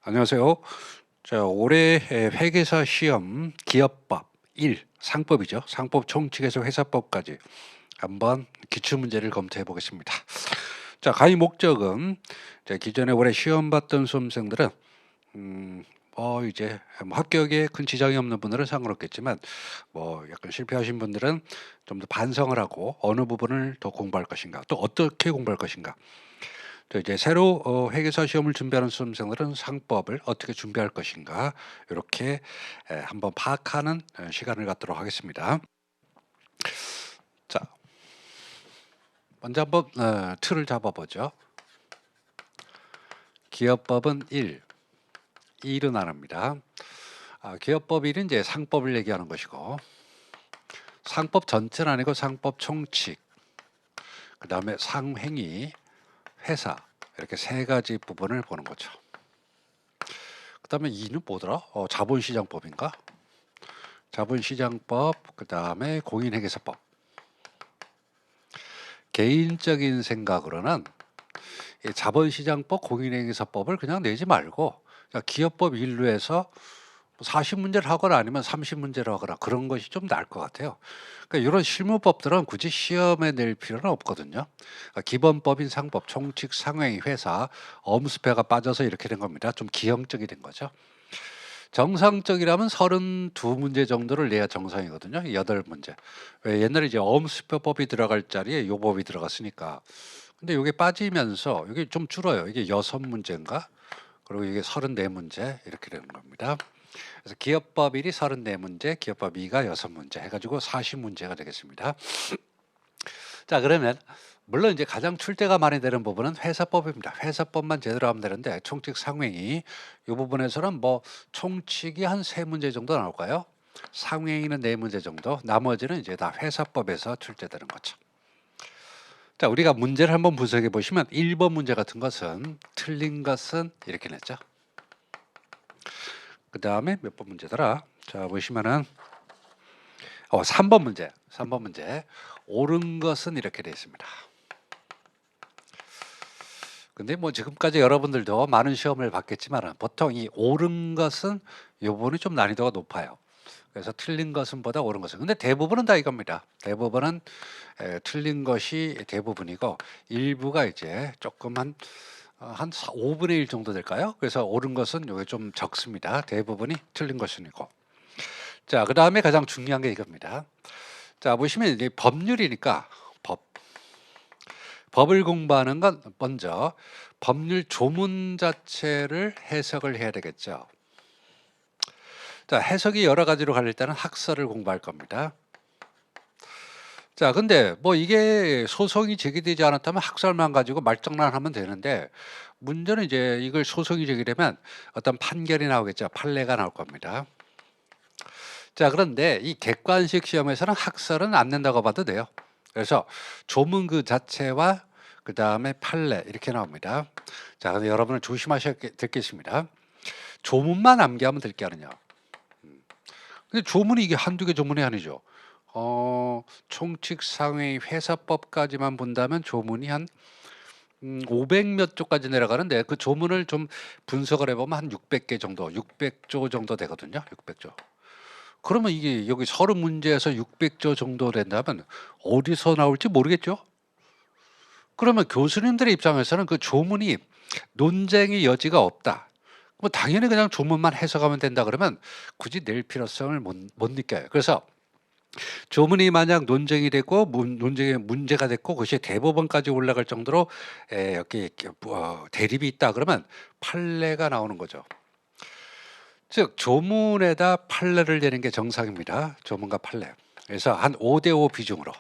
안녕하세요. 자, 올해 회계사 시험 기업법 1 상법이죠. 상법 총칙에서 회사법까지 한번 기출문제를 검토해 보겠습니다. 자, 강의 목적은 기존에 올해 시험 봤던 수험생들은 이제 뭐 합격에 큰 지장이 없는 분들은 상관없겠지만 뭐 약간 실패하신 분들은 좀 더 반성을 하고 어느 부분을 더 공부할 것인가, 또 어떻게 공부할 것인가, 또 이제 새로 회계사 시험을 준비하는 수험생들은 상법을 어떻게 준비할 것인가, 이렇게 한번 파악하는 시간을 갖도록 하겠습니다. 자, 먼저 한번 틀을 잡아보죠. 기업법은 1은 안 합니다. 기업법 1은 이제 상법을 얘기하는 것이고, 상법 전체는 아니고 상법 총칙, 그 다음에 상행위, 회사, 이렇게 세 가지 부분을 보는 거죠. 그 다음에 2는 뭐더라? 자본시장법인가? 자본시장법, 그 다음에 공인회계사법. 개인적인 생각으로는 이 자본시장법, 공인회계사법을 그냥 내지 말고 그냥 기업법 1로 해서 40문제를 하거나 아니면 30문제를 하거나 그런 것이 좀 나을 것 같아요. 그러니까 이런 실무법들은 굳이 시험에 낼 필요는 없거든요. 그러니까 기본법인 상법, 총칙, 상행, 회사, 엄수표가 빠져서 이렇게 된 겁니다. 좀 기형적이 된 거죠. 정상적이라면 32문제 정도를 내야 정상이거든요. 8문제. 왜 옛날에 이제 엄수표법이 들어갈 자리에 요 법이 들어갔으니까. 근데 요게 빠지면서 이게 좀 줄어요. 이게 6문제인가? 그리고 이게 34문제 이렇게 되는 겁니다. 그래서 기업법 1이 34문제, 기업법 2가 6문제 해가지고 40문제가 되겠습니다. 자, 그러면 물론 이제 가장 출제가 많이 되는 부분은 회사법입니다. 회사법만 제대로 하면 되는데 총칙 상행위 이 부분에서는 뭐 총칙이 한 3문제 정도 나올까요? 상행위는 4문제 정도, 나머지는 이제 다 회사법에서 출제되는 거죠. 자, 우리가 문제를 한번 분석해 보시면 1번 문제 같은 것은 틀린 것은 이렇게 냈죠. 그 다음에 몇 번 문제더라? 자, 보시면은 3번 문제, 3번 문제 옳은 것은 이렇게 되어 있습니다. 근데 뭐 지금까지 여러분들도 많은 시험을 봤겠지만 보통 이 옳은 것은 이 부분이 좀 난이도가 높아요. 그래서 틀린 것은 보다 옳은 것은. 근데 대부분은 다 이겁니다. 대부분은 틀린 것이 대부분이고 일부가 이제 조금 한 5분의 1 정도 될까요? 그래서 옳은 것은 요게 좀 적습니다. 대부분이 틀린 것이고. 자, 그다음에 가장 중요한 게 이겁니다. 자, 보시면 이제 법률이니까 법을 공부하는 건 먼저 법률 조문 자체를 해석을 해야 되겠죠. 자, 해석이 여러 가지로 갈릴 때는 학설을 공부할 겁니다. 자, 근데 뭐 이게 소송이 제기되지 않았다면 학설만 가지고 말장난하면 되는데 문제는 이제 이걸 소송이 제기되면 어떤 판결이 나오겠죠. 판례가 나올 겁니다. 자, 그런데 이 객관식 시험에서는 학설은 안 낸다고 봐도 돼요. 그래서 조문 그 자체와 그 다음에 판례 이렇게 나옵니다. 자, 근데 여러분은 조심하셔야 되겠습니다. 조문만 암기하면 될 게 아니냐. 근데 조문이 이게 한두 개 조문이 아니죠. 총칙 상위 회사법까지만 본다면 조문이 한 500 몇 조까지 내려가는데 그 조문을 좀 분석을 해보면 한 600개 정도, 600조 정도 되거든요. 600조. 그러면 이게 여기 30문제에서 600조 정도 된다면 어디서 나올지 모르겠죠? 그러면 교수님들의 입장에서는 그 조문이 논쟁의 여지가 없다. 뭐 당연히 그냥 조문만 해석하면 된다 그러면 굳이 낼 필요성을 못 느껴요. 그래서 조문이 만약 논쟁이 됐고 논쟁의 문제가 됐고 그것이 대법원까지 올라갈 정도로 여기 대립이 있다 그러면 판례가 나오는 거죠. 즉 조문에다 판례를 내는 게 정상입니다. 조문과 판례. 그래서 한 5대5 비중으로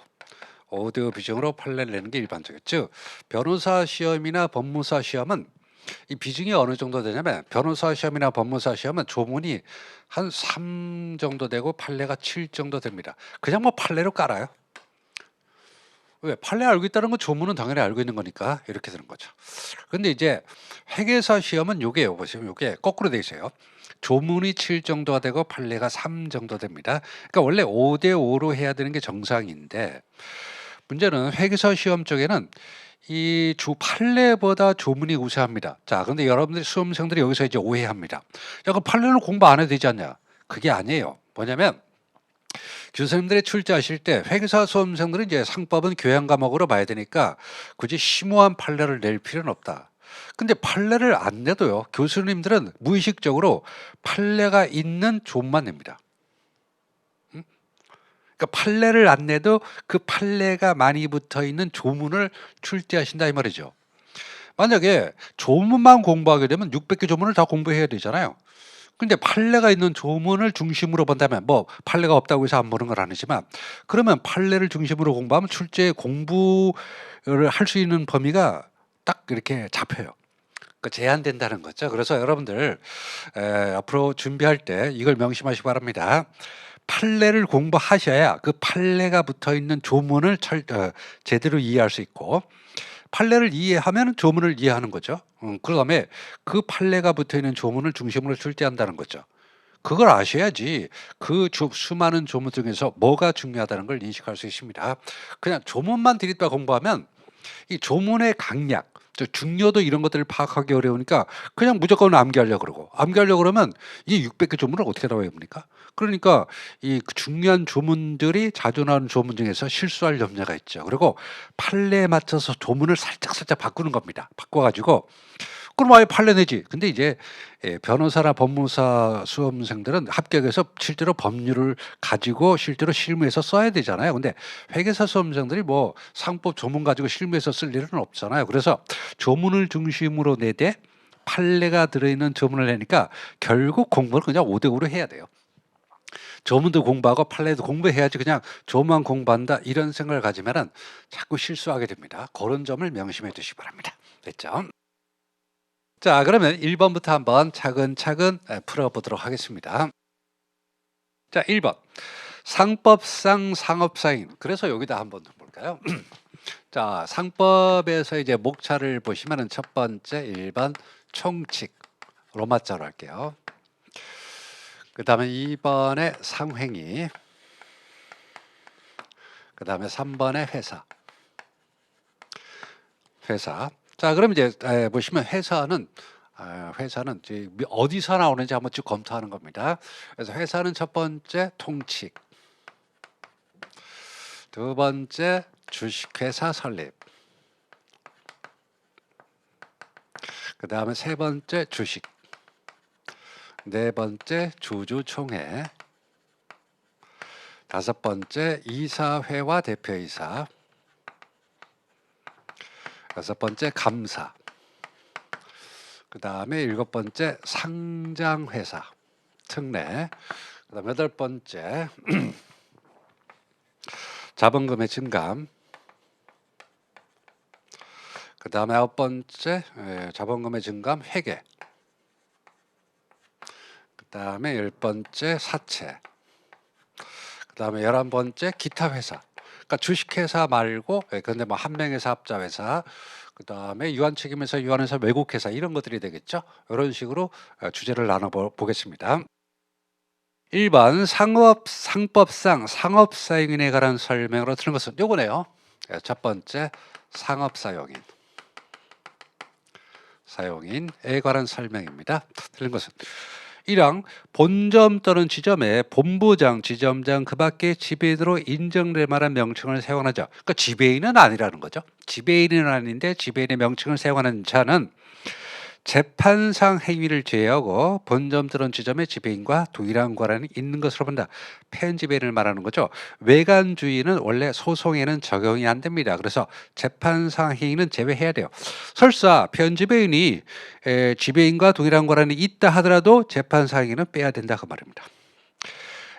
5대5 비중으로 판례를 내는 게 일반적이죠. 즉 변호사 시험이나 법무사 시험은 이 비중이 어느 정도 되냐면 변호사 시험이나 법무사 시험은 조문이 한 3 정도 되고 판례가 7 정도 됩니다. 그냥 뭐 판례로 깔아요. 왜? 판례 알고 있다는 건 조문은 당연히 알고 있는 거니까 이렇게 되는 거죠. 근데 이제 회계사 시험은 요게요. 보시면 요게 거꾸로 돼 있어요. 조문이 7 정도가 되고 판례가 3 정도 됩니다. 그러니까 원래 5대5로 해야 되는 게 정상인데 문제는 회계사 시험 쪽에는 이 주 판례보다 조문이 우세합니다. 자, 근데 여러분들이 수험생들이 여기서 이제 오해합니다. 야, 그 판례는 공부 안 해도 되지 않냐? 그게 아니에요. 뭐냐면 교수님들이 출제하실 때 회계사 수험생들은 이제 상법은 교양 과목으로 봐야 되니까 굳이 심오한 판례를 낼 필요는 없다. 근데 판례를 안 내도요, 교수님들은 무의식적으로 판례가 있는 조문만 냅니다. 그러니까 판례를 안 내도 그 판례가 많이 붙어 있는 조문을 출제하신다 이 말이죠. 만약에 조문만 공부하게 되면 600개 조문을 다 공부해야 되잖아요. 근데 판례가 있는 조문을 중심으로 본다면, 뭐 판례가 없다고 해서 안 보는 건 아니지만, 그러면 판례를 중심으로 공부하면 출제 공부를 할 수 있는 범위가 딱 이렇게 잡혀요. 그러니까 제한된다는 거죠. 그래서 여러분들 앞으로 준비할 때 이걸 명심하시기 바랍니다. 판례를 공부하셔야 그 판례가 붙어 있는 조문을 제대로 이해할 수 있고, 판례를 이해하면 조문을 이해하는 거죠. 그다음에 그 판례가 붙어 있는 조문을 중심으로 출제한다는 거죠. 그걸 아셔야지 그 수많은 조문 중에서 뭐가 중요하다는 걸 인식할 수 있습니다. 그냥 조문만 들이다 공부하면 이 조문의 강약, 중요도 이런 것들을 파악하기 어려우니까 그냥 무조건 암기하려고 그러고, 암기하려고 그러면 이 600개 조문을 어떻게 다 외웁니까? 그러니까 이 중요한 조문들이 자주 나오는 조문 중에서 실수할 염려가 있죠. 그리고 판례에 맞춰서 조문을 살짝 바꾸는 겁니다. 바꿔가지고 그럼 아예 판례 내지. 근데 이제 변호사나 법무사 수험생들은 합격해서 실제로 법률을 가지고 실제로 실무에서 써야 되잖아요. 근데 회계사 수험생들이 뭐 상법 조문 가지고 실무에서 쓸 일은 없잖아요. 그래서 조문을 중심으로 내되 판례가 들어있는 조문을 내니까 결국 공부를 그냥 5대5로 해야 돼요. 조문도 공부하고 판례도 공부해야지 그냥 조문만 공부한다 이런 생각을 가지면은 자꾸 실수하게 됩니다. 그런 점을 명심해 두시기 바랍니다. 됐죠? 자, 그러면 1번부터 한번 차근차근 풀어보도록 하겠습니다. 자, 1번. 상법상 상업사인. 그래서 여기다 한번 볼까요? 자, 상법에서 이제 목차를 보시면은 첫 번째 1번 총칙. 로마자로 할게요. 그 다음에 2번에 상행위. 그 다음에 3번에 회사. 자, 그럼 이제 보시면 회사는 어디서 나오는지 한번 쭉 검토하는 겁니다. 그래서 회사는 첫 번째 통칙, 두 번째 주식회사 설립, 그 다음에 세 번째 주식, 네 번째 주주총회, 다섯 번째 이사회와 대표이사, 여섯 번째 감사, 그 다음에 일곱 번째 상장회사, 특례, 그 다음에 여덟 번째 자본금의 증감, 그 다음에 아홉 번째 자본금의 증감 회계, 그 다음에 열 번째 사채, 그 다음에 11번째 기타 회사. 그러니까 주식회사 말고 근데 뭐 한 명의 사업자 회사, 그 다음에 유한책임회사, 유한회사, 외국회사 이런 것들이 되겠죠. 이런 식으로 주제를 나눠보겠습니다. 1번 상법상 상업사용인에 관한 설명으로 틀린 것은 요거네요. 첫 번째 상업사용인에 관한 설명입니다. 틀린 것은 1항 본점 또는 지점에 본부장, 지점장 그 밖에 지배인으로 인정될 만한 명칭을 사용하죠. 그러니까 지배인은 아니라는 거죠. 지배인은 아닌데 지배인의 명칭을 사용하는 자는 재판상 행위를 제외하고 본점 또는 지점의 지배인과 동일한 권한이 있는 것으로 본다. 편지배인을 말하는 거죠. 외관주의는 원래 소송에는 적용이 안 됩니다. 그래서 재판상 행위는 제외해야 돼요. 설사 편지배인이 지배인과 동일한 권한이 있다 하더라도 재판상 행위는 빼야 된다 그 말입니다.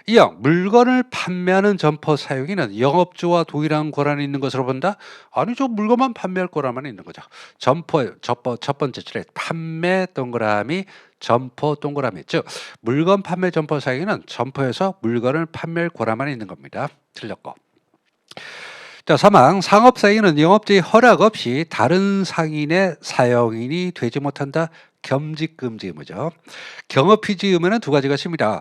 이형 물건을 판매하는 점포 사용인은 영업주와 동일한 권한이 있는 것으로 본다? 아니죠. 물건만 판매할 권한만 있는 거죠. 점포 첫 번째 줄에 판매 동그라미 점포 동그라미, 즉 물건 판매 점포 사용인은 점포에서 물건을 판매할 권한만 있는 겁니다. 틀렸고. 자, 3항 상업사인은 영업자의 허락 없이 다른 상인의 사용인이 되지 못한다. 겸직금지 의무죠. 경업피지 의무는 두 가지가 있습니다.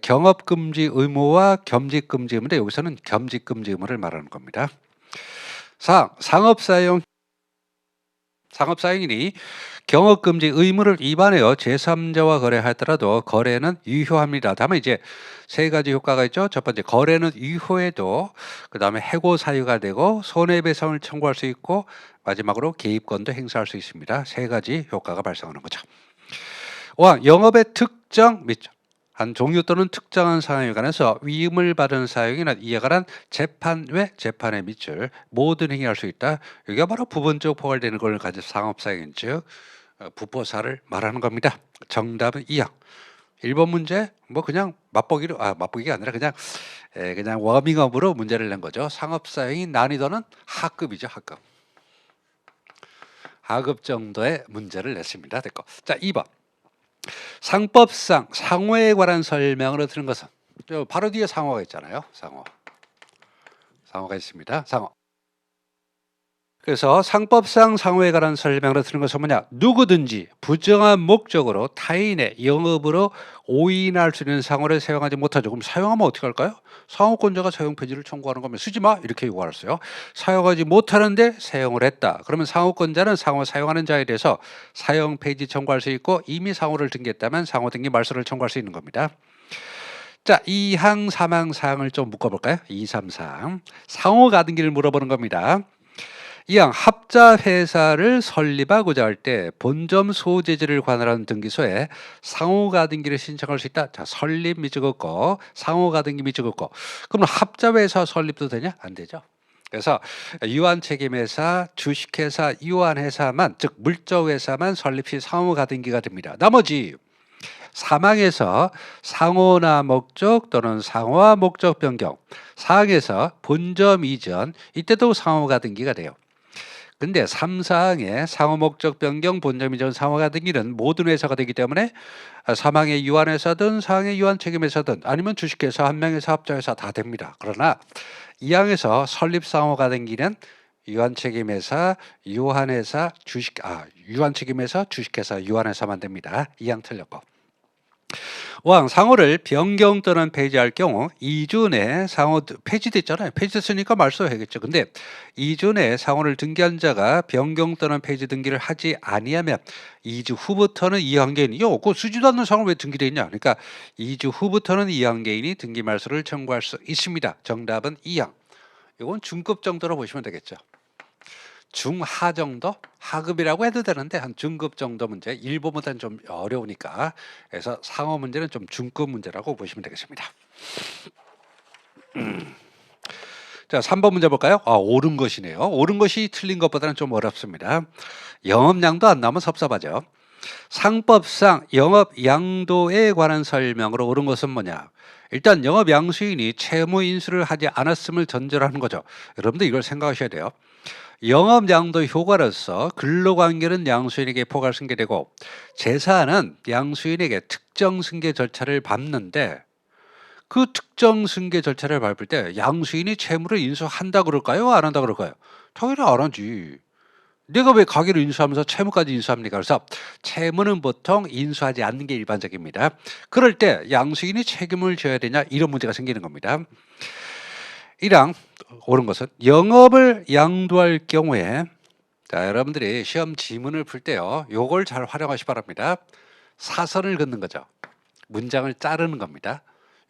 경업금지 의무와 겸직금지 의무인데 여기서는 겸직금지 의무를 말하는 겁니다. 4. 상업사용 상업사용인이 경업금지 의무를 위반하여 제3자와 거래하더라도 거래는 유효합니다. 다만 이제 세 가지 효과가 있죠. 첫 번째, 거래는 유효해도 그 다음에 해고 사유가 되고 손해배상을 청구할 수 있고 마지막으로 개입권도 행사할 수 있습니다. 세 가지 효과가 발생하는 거죠. 5. 영업의 특정 및 한 종류 또는 특정한 사항에 관해서 위임을 받은 사용이나 이에 관한 재판 외 재판에 밑줄 모든 행위할 수 있다. 이게 바로 부분적 포괄되는 걸 가진 상업사용, 즉 부포사를 말하는 겁니다. 정답은 2형. 1번 문제 뭐 그냥 맛보기가 아니라 그냥 워밍업으로 문제를 낸 거죠. 상업사용이 난이도는 하급이죠. 하급 정도의 문제를 냈습니다. 됐고. 자, 2번. 상법상 상호에 관한 설명으로 드는 것은 바로 뒤에 상호가 있잖아요. 상호가 있습니다. 상호. 그래서 상법상 상호에 관한 설명으로 드는 것은 뭐냐? 누구든지 부정한 목적으로 타인의 영업으로 오인할 수 있는 상호를 사용하지 못하죠. 그럼 사용하면 어떻게 할까요? 상호권자가 사용 폐지를 청구하는 거면 쓰지 마 이렇게 요구했어요. 사용하지 못하는데 사용을 했다. 그러면 상호권자는 상호 사용하는 자에 대해서 사용 폐지 청구할 수 있고 이미 상호를 등기했다면 상호 등기 말소를 청구할 수 있는 겁니다. 자, 2항, 3항 사항을 좀 묶어볼까요? 2, 3, 4. 상호 가등기를 물어보는 겁니다. 2항 합자 회사를 설립하고자 할 때 본점 소재지를 관할하는 등기소에 상호가등기를 신청할 수 있다. 자, 설립 미적었고 상호가등기 미적었고. 그럼 합자 회사 설립도 되냐? 안 되죠. 그래서 유한책임회사, 주식회사, 유한회사만, 즉 물적회사만 설립 시 상호가등기가 됩니다. 나머지 사망에서 상호나 목적 또는 상호와 목적 변경, 사항에서 본점 이전, 이때도 상호가 등기가 돼요. 근데 3사항의 상호 목적 변경, 본점 이전, 상호가 등기는 모든 회사가 되기 때문에 사망의 유한회사든 사항의 유한책임회사든 아니면 주식회사, 한명회사, 합자회사 다 됩니다. 그러나 2항에서 설립 상호가 등기는 유한책임회사, 유한회사, 유한책임회사, 주식회사, 유한회사만 됩니다. 2항 틀렸고. 5항 상호를 변경 또는 폐지할 경우 2주 내 상호 폐지됐잖아요. 폐지됐으니까 말소해야겠죠. 근데 2주 내 상호를 등기한 자가 변경 또는 폐지 등기를 하지 아니하면 2주 후부터는 이항개인이 그거 쓰지도 않는 상호를 왜 등기돼 있냐. 그러니까 2주 후부터는 이항개인이 등기 말소를 청구할 수 있습니다. 정답은 2항. 이건 중급 정도로 보시면 되겠죠. 중하 정도? 하급이라고 해도 되는데 한 중급 정도 문제, 일본보다는 좀 어려우니까 그래서 상호 문제는 좀 중급 문제라고 보시면 되겠습니다. 자, 3번 문제 볼까요? 옳은 것이네요. 옳은 것이 틀린 것보다는 좀 어렵습니다. 영업양도 안 나오면 섭섭하죠. 상법상 영업양도에 관한 설명으로 옳은 것은 뭐냐? 일단 영업양수인이 채무 인수를 하지 않았음을 전제로 하는 거죠. 여러분들 이걸 생각하셔야 돼요. 영업양도 효과로서 근로관계는 양수인에게 포괄 승계되고 재산은 양수인에게 특정 승계 절차를 밟는데 그 특정 승계 절차를 밟을 때 양수인이 채무를 인수한다 그럴까요? 안 한다 그럴까요? 당연히 안 하지. 내가 왜 가게를 인수하면서 채무까지 인수합니까? 그래서 채무는 보통 인수하지 않는 게 일반적입니다. 그럴 때 양수인이 책임을 져야 되냐 이런 문제가 생기는 겁니다. 1항 옳은 것은 영업을 양도할 경우에 자, 여러분들이 시험 지문을 풀 때요 요걸 잘 활용하시 바랍니다. 사선을 긋는 거죠. 문장을 자르는 겁니다.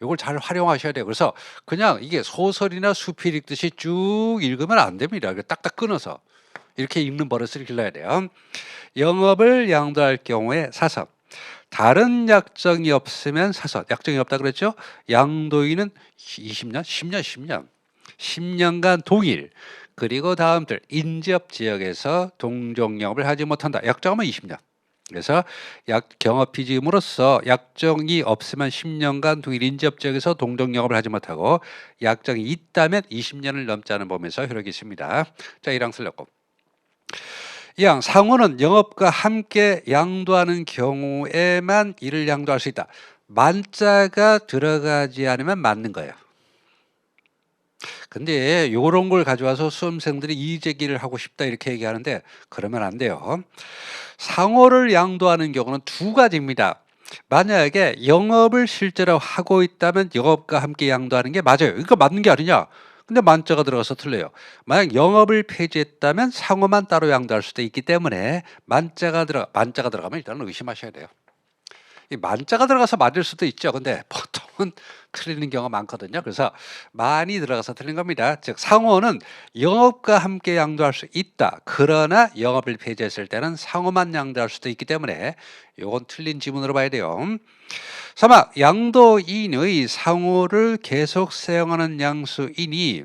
요걸 잘 활용하셔야 돼요. 그래서 그냥 이게 소설이나 수필 읽듯이 쭉 읽으면 안 됩니다. 딱딱 끊어서 이렇게 읽는 버릇을 길러야 돼요. 영업을 양도할 경우에 사선, 다른 약정이 없으면 사선, 약정이 없다 그랬죠? 양도인은 20년, 10년 10년간 동일 그리고 다음들 인접 지역에서 동종 영업을 하지 못한다. 약정하면 20년. 그래서 경업피지임으로써 약정이 없으면 10년간 동일 인접 지역에서 동종 영업을 하지 못하고 약정이 있다면 20년을 넘지 않은 범위에서 효력이 있습니다. 자, 1항 틀렸고. 2항 상호는 영업과 함께 양도하는 경우에만 이를 양도할 수 있다. 만자가 들어가지 않으면 맞는 거예요. 근데 이런 걸 가져와서 수험생들이 이의제기를 하고 싶다 이렇게 얘기하는데 그러면 안 돼요. 상호를 양도하는 경우는 두 가지입니다. 만약에 영업을 실제로 하고 있다면 영업과 함께 양도하는 게 맞아요. 이거 맞는 게 아니냐? 근데 만자가 들어가서 틀려요. 만약 영업을 폐지했다면 상호만 따로 양도할 수도 있기 때문에 만자가 들어가면 일단 의심하셔야 돼요. 이 만자가 들어가서 맞을 수도 있죠. 근데 보통은 틀리는 경우가 많거든요. 그래서 많이 들어가서 틀린 겁니다. 즉 상호는 영업과 함께 양도할 수 있다. 그러나 영업을 폐지했을 때는 상호만 양도할 수도 있기 때문에 이건 틀린 지문으로 봐야 돼요. 3번 양도인의 상호를 계속 사용하는 양수인이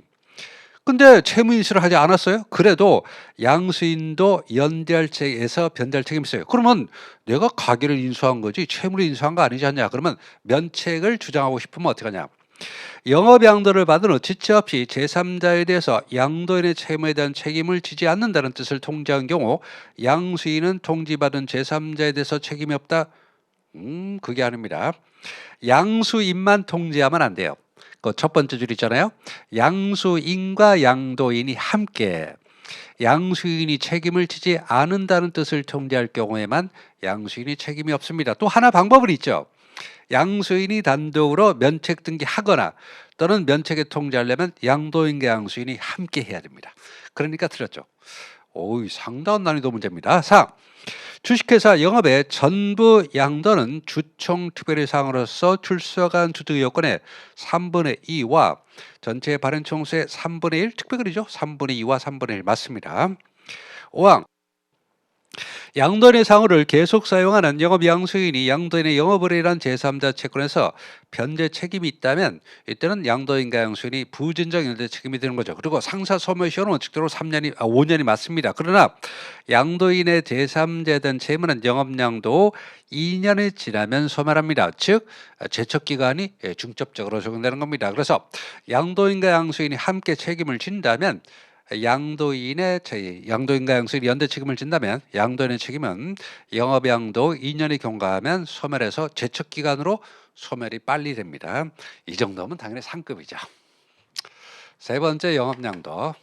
근데 채무 인수를 하지 않았어요. 그래도 양수인도 연대할책에서 변제할 책임이 있어요. 그러면 내가 가게를 인수한 거지 채무를 인수한 거 아니지 않냐. 그러면 면책을 주장하고 싶으면 어떻게 하냐. 영업양도를 받은 후 지체 없이 제3자에 대해서 양도인의 채무에 대한 책임을 지지 않는다는 뜻을 통지한 경우 양수인은 통지받은 제3자에 대해서 책임이 없다. 그게 아닙니다. 양수인만 통지하면 안 돼요. 그 첫 번째 줄 있잖아요. 양수인과 양도인이 함께 양수인이 책임을 지지 않는다는 뜻을 통지할 경우에만 양수인이 책임이 없습니다. 또 하나 방법은 있죠. 양수인이 단독으로 면책 등기하거나 또는 면책에 통지하려면 양도인과 양수인이 함께 해야 됩니다. 그러니까 틀렸죠. 오이 상당한 난이도 문제입니다. 4. 주식회사 영업의 전부 양도는 주총 특별히 사항으로서 출석한 주득 요건의 3분의 2와 전체 발행 총수의 3분의 1 특별히죠. 3분의 2와 3분의 1 맞습니다. 5항 양도인의 상호를 계속 사용하는 영업양수인이 양도인의 영업을 일한 제3자 채권에서 변제 책임이 있다면 이때는 양도인과 양수인이 부진정 연대 책임이 되는 거죠. 그리고 상사 소멸시효는 원칙적으로 5년이 맞습니다. 그러나 양도인의 제3자에 대한 채무는 영업양도 2년이 지나면 소멸합니다. 즉 제척기간이 중첩적으로 적용되는 겁니다. 그래서 양도인과 양수인이 함께 책임을 진다면 양도인과 양수인이 연대 책임을 진다면 양도인의 책임은 영업양도 2년이 경과하면 소멸해서 제척기간으로 소멸이 빨리 됩니다. 이 정도면 당연히 상급이죠. 세 번째 영업양도.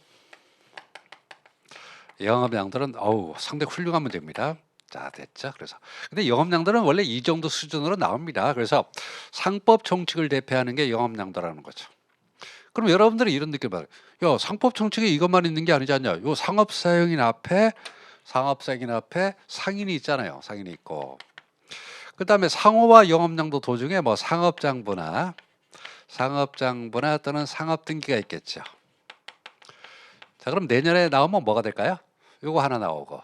영업양도는 상당히 훌륭한 문제입니다. 자 됐죠. 그래서 근데 영업양도는 원래 이 정도 수준으로 나옵니다. 그래서 상법 총칙을 대표하는 게 영업양도라는 거죠. 그럼 여러분들이 이런 느낌을 받아요. 야, 상법 총칙에 이것만 있는 게 아니지 않냐. 요 상업사용인 앞에 상인이 있잖아요. 상인이 있고. 그 다음에 상호와 영업양도 도중에 뭐 상업장부나 또는 상업등기가 있겠죠. 자, 그럼 내년에 나오면 뭐가 될까요? 요거 하나 나오고.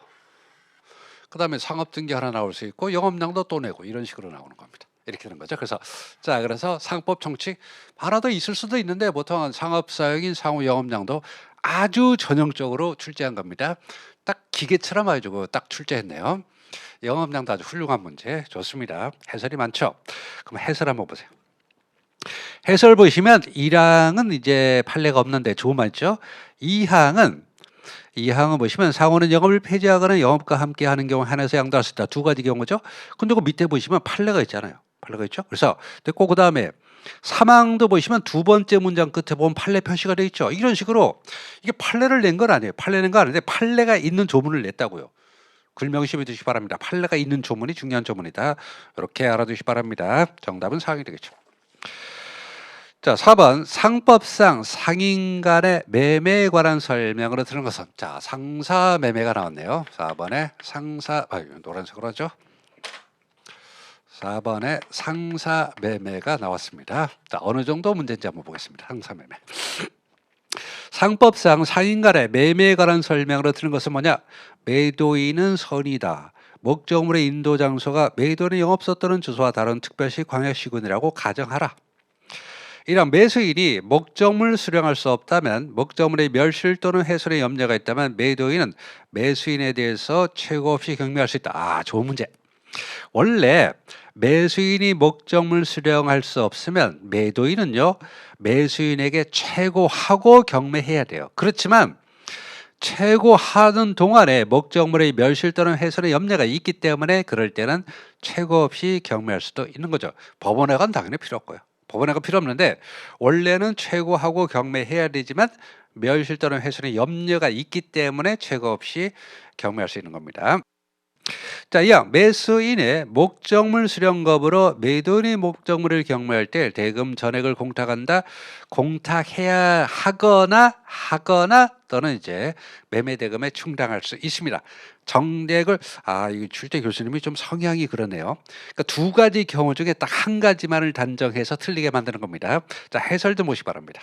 그 다음에 상업등기 하나 나올 수 있고 영업양도 또 내고 이런 식으로 나오는 겁니다. 이렇게 되는 거죠. 그래서 상법 총칙 하나 더 있을 수도 있는데 보통은 상업사용인 상호 영업양도 아주 전형적으로 출제한 겁니다. 딱 기계처럼 해주고 딱 출제했네요. 영업양도 아주 훌륭한 문제 좋습니다. 해설이 많죠. 그럼 해설 한번 보세요. 해설 보시면 1항은 이제 판례가 없는데 좋은 말 있죠. 2항은 보시면 상호는 영업을 폐지하거나 영업과 함께 하는 경우 하나에서 양도할 수 있다. 두 가지 경우죠. 근데 그 밑에 보시면 판례가 있잖아요. 판례가 있죠. 그래서 됐고 그 다음에 3항도 보시면 두 번째 문장 끝에 보면 판례 표시가 되어 있죠. 이런 식으로 이게 판례를 낸 건 아니에요. 판례 낸 건 아닌데 판례가 있는 조문을 냈다고요. 글 명심해 두시기 바랍니다. 판례가 있는 조문이 중요한 조문이다. 이렇게 알아두시기 바랍니다. 정답은 4항이 되겠죠. 자, 4번 상법상 상인 간의 매매에 관한 설명으로 들은 것은 자, 상사 매매가 나왔네요. 4번에 노란색으로 하죠. 4번에 상사 매매가 나왔습니다. 자, 어느 정도 문제인지 한번 보겠습니다. 상사 매매. 상법상 상인 간의 매매에 관한 설명으로 들은 것은 뭐냐? 매도인은 선이다. 목적물의 인도 장소가 매도인의 영업소 또는 주소와 다른 특별시 광역시군이라고 가정하라. 이런 매수인이 목적물 수령할 수 없다면 목적물의 멸실 또는 훼손의 염려가 있다면 매도인은 매수인에 대해서 최고 없이 경매할 수 있다. 좋은 문제. 원래 매수인이 목적물 수령할 수 없으면 매도인은요 매수인에게 최고하고 경매해야 돼요. 그렇지만 최고하는 동안에 목적물의 멸실 또는 훼손의 염려가 있기 때문에 그럴 때는 최고 없이 경매할 수도 있는 거죠. 법원에건 당연히 필요 없고요. 법원에가 필요 없는데 원래는 최고하고 경매해야 되지만 멸실 또는 훼손의 염려가 있기 때문에 최고 없이 경매할 수 있는 겁니다. 자, 이항 매수인의 목적물 수령겁으로 매도인이 목적물을 경매할 때 대금 전액을 공탁한다. 공탁해야 하거나 또는 이제 매매 대금에 충당할 수 있습니다. 정액을 이거 출제 교수님이 좀 성향이 그러네요. 그러니까 두 가지 경우 중에 딱 한 가지만을 단정해서 틀리게 만드는 겁니다. 자, 해설 좀 보시 바랍니다.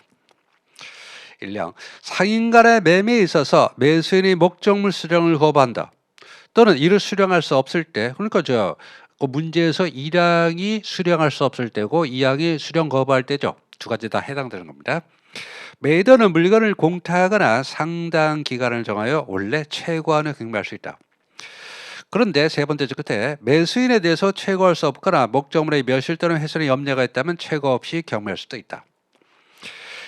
1령 상인 간의 매매에 있어서 매수인이 목적물 수령을 거부한다. 또는 이를 수령할 수 없을 때, 그러니까 그 문제에서 1항이 수령할 수 없을 때고 2항이 수령 거부할 때죠. 두 가지 다 해당되는 겁니다. 매도는 물건을 공탁하거나 상당 기간을 정하여 원래 최고한을 경매할 수 있다. 그런데 세 번째 끝에 매수인에 대해서 최고할 수 없거나 목적물의 멸실 또는 훼손의 염려가 있다면 최고 없이 경매할 수도 있다.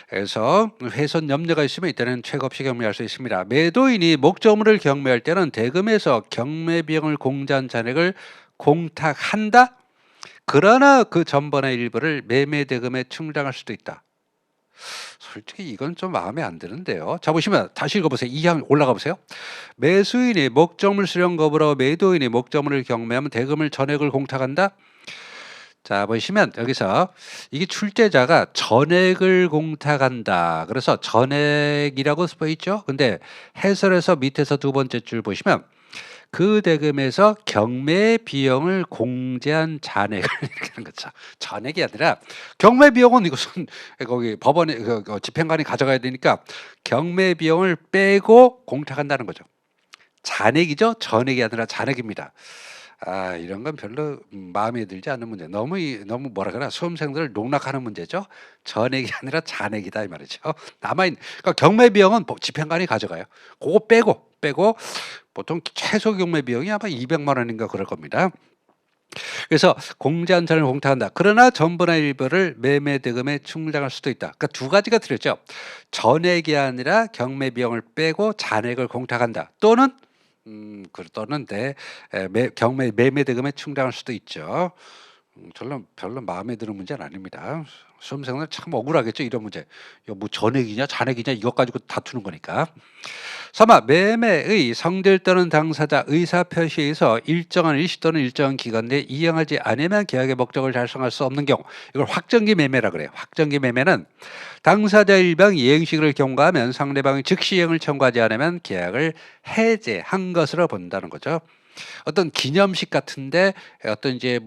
그래서 훼손 염려가 있으면 이때는 최고 없이 경매할 수 있습니다. 매도인이 목적물을 경매할 때는 대금에서 경매 비용을 공제한 잔액을 공탁한다. 그러나 그 전번의 일부를 매매 대금에 충당할 수도 있다. 솔직히 이건 좀 마음에 안 드는데요. 자, 보시면 다시 읽어보세요. 2항 올라가 보세요. 매수인이 목적물 수령 거부로 매도인이 목적물을 경매하면 대금을 전액을 공탁한다. 자, 보시면 여기서 이게 출제자가 전액을 공탁한다. 그래서 전액이라고 써 있죠. 근데 해설에서 밑에서 두 번째 줄 보시면 그 대금에서 경매 비용을 공제한 잔액을 이렇게 하는 거죠. 전액이 아니라 경매 비용은 이것은 거기 법원에 그 집행관이 가져가야 되니까 경매 비용을 빼고 공탁한다는 거죠. 잔액이죠. 전액이 아니라 잔액입니다. 이런 건 별로 마음에 들지 않는 문제. 너무 뭐라 그러나 수험생들을 농락하는 문제죠. 전액이 아니라 잔액이다 이 말이죠. 그러니까 경매 비용은 집행관이 가져가요. 그거 빼고 보통 최소 경매 비용이 아마 200만 원인가 그럴 겁니다. 그래서 공제한 잔을 공탁한다. 그러나 전부나 일부를 매매 대금에 충당할 수도 있다. 그러니까 두 가지가 들었죠. 전액이 아니라 경매 비용을 빼고 잔액을 공탁한다. 또는 경매 매매 대금에 충당할 수도 있죠. 별로 마음에 드는 문제는 아닙니다. 수험생들 참 억울하겠죠. 이런 문제. 이거 뭐 전액이냐 잔액이냐 이것 가지고 다투는 거니까. 3화 매매의 성질 또는 당사자 의사 표시에서 일정한 일시 또는 일정한 기간 내에 이행하지 않으면 계약의 목적을 달성할 수 없는 경우, 이걸 확정기 매매라 그래요. 확정기 매매는 당사자 일방이 이행식을 경과하면 상대방이 즉시 이행을 청구하지 않으면 계약을 해제한 것으로 본다는 거죠. 어떤 기념식 같은데 어떤 이제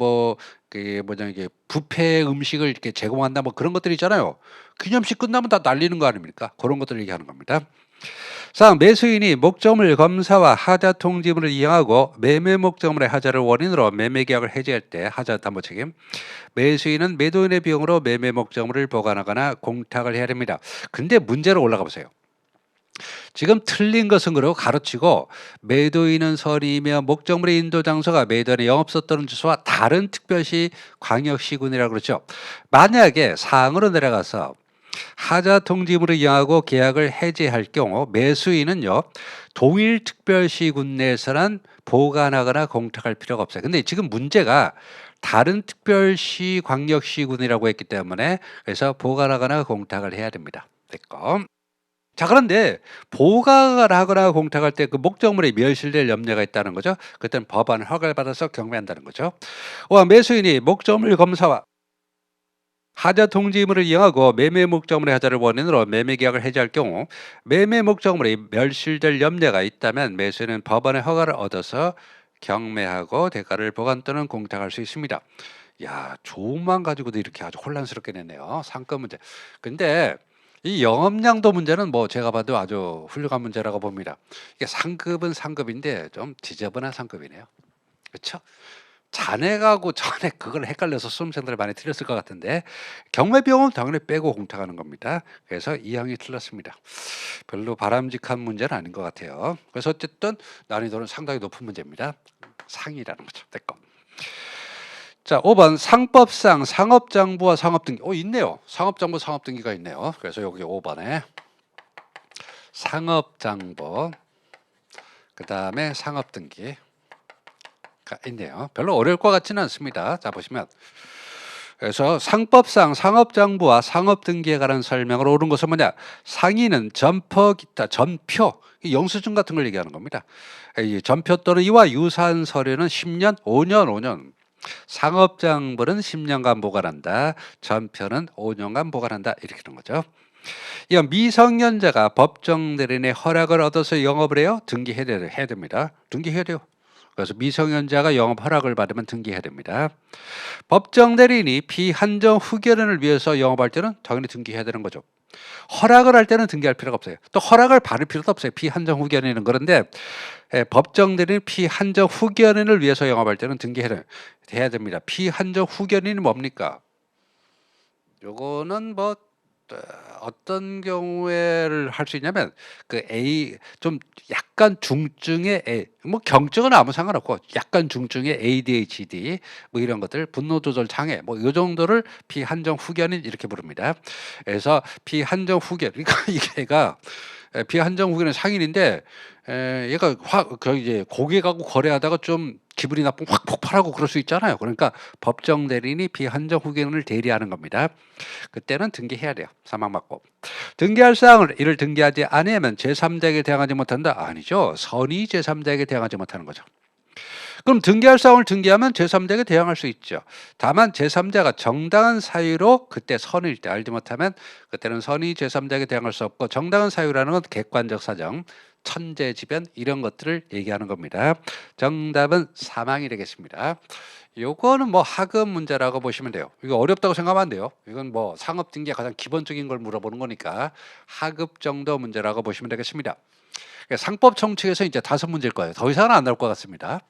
이게 뷔페 음식을 이렇게 제공한다 뭐 그런 것들 있잖아요. 기념식 끝나면 다 날리는 거 아닙니까? 그런 것들을 얘기하는 겁니다. 4. 매수인이 목적물 검사와 하자 통지물을 이행하고 매매 목적물의 하자를 원인으로 매매 계약을 해지할 때 하자 담보 책임. 매수인은 매도인의 비용으로 매매 목적물을 보관하거나 공탁을 해야 됩니다. 근데 문제로 올라가 보세요. 지금 틀린 것은 그러고 가로치고 매도인은 선이며 목적물의 인도 장소가 매도인의 영업소 또는 주소와 다른 특별시 광역시군이라고 그러죠. 만약에 사항으로 내려가서 하자 통지물을 이행하고 계약을 해지할 경우 매수인은요 동일 특별시군 내에서는 보관하거나 공탁할 필요가 없어요. 근데 지금 문제가 다른 특별시 광역시군이라고 했기 때문에 그래서 보관하거나 공탁을 해야 됩니다. 됐고. 자, 그런데 보관을 하거나 공탁할 때 그 목적물이 멸실될 염려가 있다는 거죠. 그때는 법안 허가를 받아서 경매한다는 거죠. 매수인이 목적물 검사와 하자 통지물을 이행하고 매매 목적물의 하자를 원인으로 매매 계약을 해지할 경우 매매 목적물이 멸실될 염려가 있다면 매수인은 법원의 허가를 얻어서 경매하고 대가를 보관 또는 공탁할 수 있습니다. 야, 조만 가지고도 이렇게 아주 혼란스럽게 냈네요. 상권 문제. 근데 이 영업량도 문제는 뭐 제가 봐도 아주 훌륭한 문제라고 봅니다. 이게 상급은 상급인데 좀 지저분한 상급이네요. 그렇죠? 잔액하고 전액 그걸 헷갈려서 수험생들 많이 틀렸을 것 같은데 경매 비용은 당연히 빼고 공탁하는 겁니다. 그래서 이 항이 틀렸습니다. 별로 바람직한 문제는 아닌 것 같아요. 그래서 어쨌든 난이도는 상당히 높은 문제입니다. 상이라는 거죠. 됐고. 자, 5번 상법상 상업장부와 상업등기. 있네요. 상업장부 상업등기가 있네요. 그래서 여기 5번에 상업장부 그 다음에 상업등기 있네요. 별로 어려울 것 같지는 않습니다. 자, 보시면 그래서 상법상 상업장부와 상업등기에 관한 설명을 옳은 것은 뭐냐? 상위는 전표, 영수증 같은 걸 얘기하는 겁니다. 이 전표 또는 이와 유사한 서류는 10년, 5년. 상업장부는 10년간 보관한다. 전표는 5년간 보관한다. 이렇게 되는 거죠. 이건 미성년자가 법정 대리인의 허락을 얻어서 영업을 해요? 등기해야 됩니다. 등기해야 돼요. 그래서 미성년자가 영업 허락을 받으면 등기해야 됩니다. 법정 대리인이 비한정 후견인을 위해서 영업할 때는 당연히 등기해야 되는 거죠. 허락을 할 때는 등기할 필요가 없어요. 또 허락을 받을 필요도 없어요. 비한정 후견인은. 그런데 법정 대리인 비한정 후견인을 위해서 영업할 때는 등기해야 됩니다. 비한정 후견인이 뭡니까? 요거는 뭐 어떤 경우에를 할 수 있냐면 그 A 좀 약간 중증의 A 뭐 경증은 아무 상관없고 약간 중증의 ADHD 뭐 이런 것들 분노 조절 장애 뭐 이 정도를 비한정 후견인 이렇게 부릅니다. 그래서 비한정 후견 그러니까 얘가 비한정 후견인 상인인데 얘가 이제 고객하고 거래하다가 좀 기분이 나쁘면 확 폭발하고 그럴 수 있잖아요. 그러니까 법정 대리인이 비한정 후견인을 대리하는 겁니다. 그때는 등기해야 돼요. 사망받고. 등기할 사항을 이를 등기하지 아니하면 제3자에게 대항하지 못한다? 아니죠. 선의 제3자에게 대항하지 못하는 거죠. 그럼 등기할 사항을 등기하면 제3자에게 대항할 수 있죠. 다만 제3자가 정당한 사유로 그때 선의일 때 알지 못하면 그때는 선의 제3자에게 대항할 수 없고 정당한 사유라는 건 객관적 사정, 천재지변 이런 것들을 얘기하는 겁니다. 정답은 사망이 되겠습니다. 요거는 뭐 하급 문제라고 보시면 돼요. 이거 어렵다고 생각하면 안 돼요. 이건 뭐 상업 등기의 가장 기본적인 걸 물어보는 거니까 하급 정도 문제라고 보시면 되겠습니다. 상법 총칙에서 이제 5문제일 거예요. 더 이상은 안 나올 것 같습니다.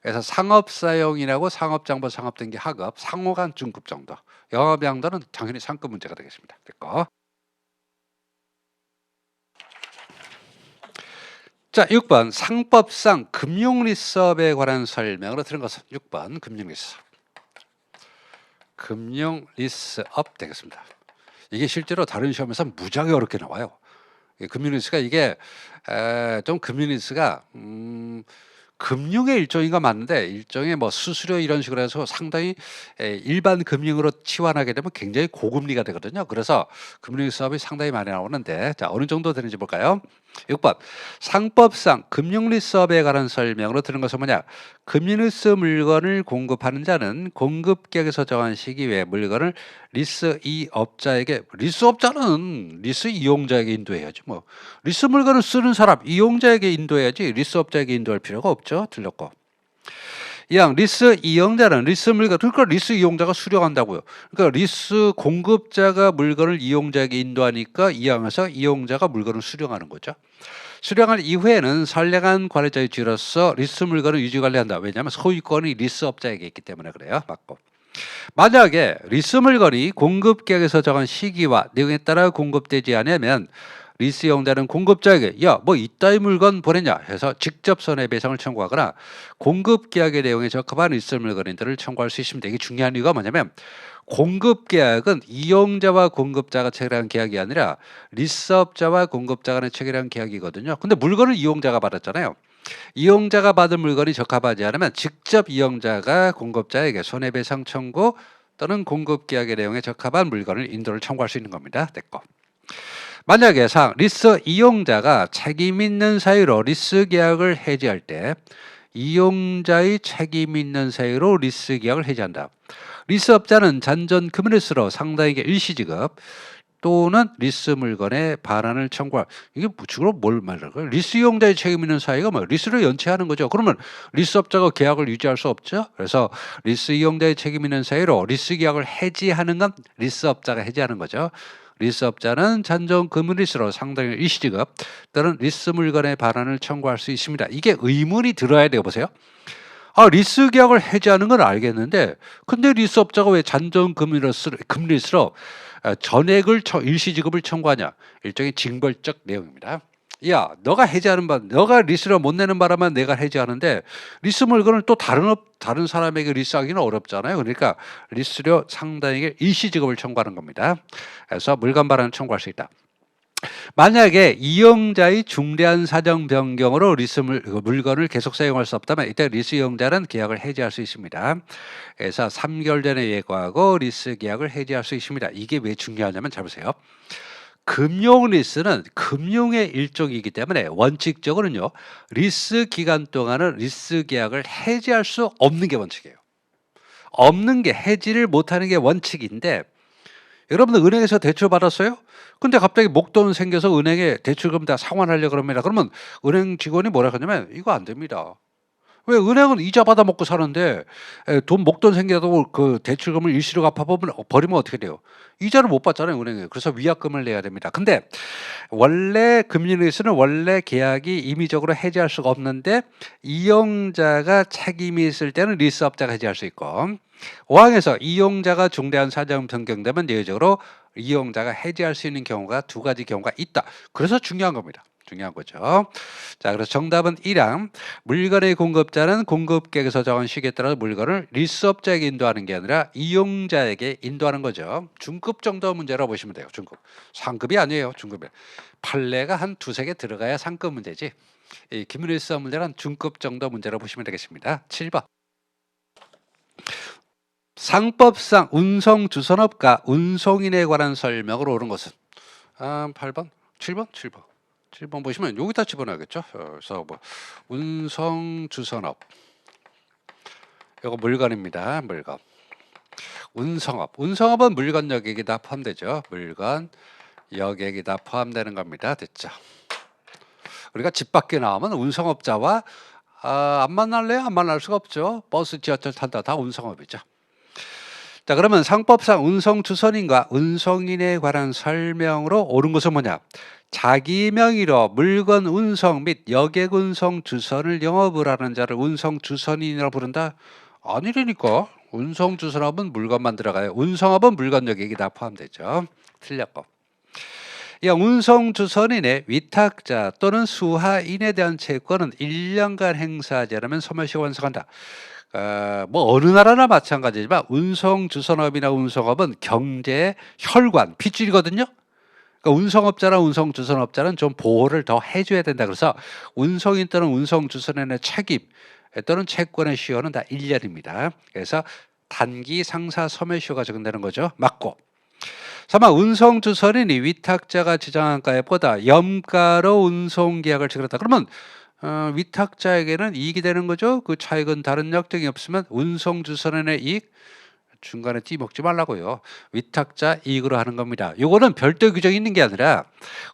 그래서 상업사용이라고 상업장부, 상업등기 하급, 상호간 중급 정도. 영업양도는 당연히 상급 문제가 되겠습니다. 됐고. 자, 6번 상법상 금융리스업에 관한 설명으로 들은 것은 6번 금융리스업. 금융리스업 되겠습니다. 이게 실제로 다른 시험에서 무지하게 어렵게 나와요. 금융리스가 이게 좀 금융리스가 금융의 일종인가 맞는데 일종의 뭐 수수료 이런 식으로 해서 상당히 일반 금융으로 치환하게 되면 굉장히 고금리가 되거든요. 그래서 금융 수업이 상당히 많이 나오는데 자 어느 정도 되는지 볼까요? 6번 상법상 금융리스업에 관한 설명으로 들은 것은 뭐냐? 금융리스 물건을 공급하는 자는 공급계약에서 정한 시기 외에 물건을 리스 이업자에게 리스업자는 리스 이용자에게 인도해야지 뭐 리스 물건을 쓰는 사람 이용자에게 인도해야지 리스업자에게 인도할 필요가 없죠. 틀렸고 이왕 리스 이용자는 리스 물건 그러니까 리스 이용자가 수령한다고요. 그러니까 리스 공급자가 물건을 이용자에게 인도하니까 이왕에서 이용자가 물건을 수령하는 거죠. 수령할 이후에는 선량한 관리자의 지로서 리스 물건을 유지 관리한다. 왜냐하면 소유권이 리스업자에게 있기 때문에 그래요. 맞고. 만약에 리스 물건이 공급계약에서 정한 시기와 내용에 따라 공급되지 않으면 리스 이용자는 공급자에게 야 뭐 이따위 물건 보냈냐 해서 직접 손해배상을 청구하거나 공급계약의 내용에 적합한 리스 물건인들을 청구할 수 있습니다. 이게 중요한 이유가 뭐냐면 공급계약은 이용자와 공급자가 체결한 계약이 아니라 리스업자와 공급자 간의 체결한 계약이거든요. 근데 물건을 이용자가 받았잖아요. 이용자가 받은 물건이 적합하지 않으면 직접 이용자가 공급자에게 손해배상 청구 또는 공급계약의 내용에 적합한 물건을 인도를 청구할 수 있는 겁니다. 됐고. 만약에 리스 이용자가 책임 있는 사유로 리스 계약을 해지할 때 이용자의 책임 있는 사유로 리스 계약을 해지한다. 리스업자는 잔존 금리스로 상대에게 일시지급 또는 리스 물건의 반환을 청구할 이게 주로 뭘 말할까요? 리스 이용자의 책임 있는 사유가 뭐 리스를 연체하는 거죠. 그러면 리스업자가 계약을 유지할 수 없죠. 그래서 리스 이용자의 책임 있는 사유로 리스 계약을 해지하는 건 리스업자가 해지하는 거죠. 리스업자는 잔존 금리스로 상당히 일시지급 또는 리스 물건의 반환을 청구할 수 있습니다. 이게 의문이 들어야 돼요. 보세요. 리스 계약을 해지하는 건 알겠는데 근데 리스업자가 왜 잔존 금리스로 전액을 일시지급을 청구하냐? 일종의 징벌적 내용입니다. 야, 너가 해지하는 너가 리스를 못 내는 바람에 내가 해지하는데 리스 물건을 또 다른 사람에게 리스하기는 어렵잖아요. 그러니까 리스료 상당에게 일시지급을 청구하는 겁니다. 그래서 물건 반환을 청구할 수 있다. 만약에 이용자의 중대한 사정 변경으로 리스 물건을 계속 사용할 수 없다면 이때 리스 이용자는 계약을 해지할 수 있습니다. 그래서 3개월 전에 예고하고 리스 계약을 해지할 수 있습니다. 이게 왜 중요하냐면 잘 보세요. 금융 리스는 금융의 일종이기 때문에 원칙적으로는요. 리스 기간 동안은 리스 계약을 해지할 수 없는 게 원칙이에요. 없는 게 해지를 못하는 게 원칙인데 여러분들 은행에서 대출 받았어요? 근데 갑자기 목돈 생겨서 은행에 대출금 다 상환하려고 그럽니다. 그러면 은행 직원이 뭐라 하냐면 이거 안 됩니다. 왜 은행은 이자 받아 먹고 사는데 돈 목돈 생겨도 그 대출금을 일시로 갚아버리면 어떻게 돼요? 이자를 못 받잖아요, 은행에. 그래서 위약금을 내야 됩니다. 근데 원래 금융리스는 원래 계약이 임의적으로 해지할 수가 없는데 이용자가 책임이 있을 때는 리스업자가 해지할 수 있고 어항에서 이용자가 중대한 사정 변경되면 예외적으로 이용자가 해지할 수 있는 경우가 두 가지 경우가 있다. 그래서 중요한 겁니다. 중요한 거죠. 자, 그래서 정답은 1항. 물건의 공급자는 공급계획에서 정한 시기에 따라 물건을 리스업자에게 인도하는 게 아니라 이용자에게 인도하는 거죠. 중급 정도 문제라고 보시면 돼요. 중급. 상급이 아니에요. 중급이. 판례가 한 두세 개 들어가야 상급 문제지. 이 기밀리스업 문제는 중급 정도 문제라고 보시면 되겠습니다. 7번. 상법상 운송주선업과 운송인에 관한 설명으로 옳은 것은 8번? 7번? 7번 보시면 여기다 집어넣어야겠죠. 그래서 뭐 운송주선업 이거 물건입니다. 물건. 운송업은 물건 여객이 다 포함되죠. 물건 여객이 다 포함되는 겁니다. 됐죠. 우리가 집 밖에 나오면 운송업자와 안 만날래요? 안 만날 수가 없죠. 버스 지하철 탄다 다 운송업이죠. 자, 그러면 상법상 운송주선인과 운송인에 관한 설명으로 옳은 것은 뭐냐? 자기 명의로 물건 운송 및 여객 운송 주선을 영업을 하는 자를 운송주선인이라고 부른다? 아니라니까. 운송주선업은 물건만 들어가요. 운송업은 물건 여객이 다 포함되죠. 틀렸고. 운송주선인의 위탁자 또는 수하인에 대한 채권은 1년간 행사하지 않으면 소멸시 완성한다. 뭐 어느 나라나 마찬가지지만 운송주선업이나 운송업은 경제의 혈관, 핏줄이거든요. 그러니까 운송업자나 운송주선업자는 좀 보호를 더 해줘야 된다. 그래서 운송인 또는 운송주선인의 책임 또는 채권의 시효는 다 1년입니다. 그래서 단기 상사 소멸시효가 적용되는 거죠. 맞고. 3번 운송주선인이 위탁자가 지정한 가액보다 염가로 운송계약을 체결했다. 그러면 위탁자에게는 이익이 되는 거죠. 그 차익은 다른 약정이 없으면 운송주선인의 이익 중간에 띄먹지 말라고요. 위탁자 이익으로 하는 겁니다. 요거는 별도 규정이 있는 게 아니라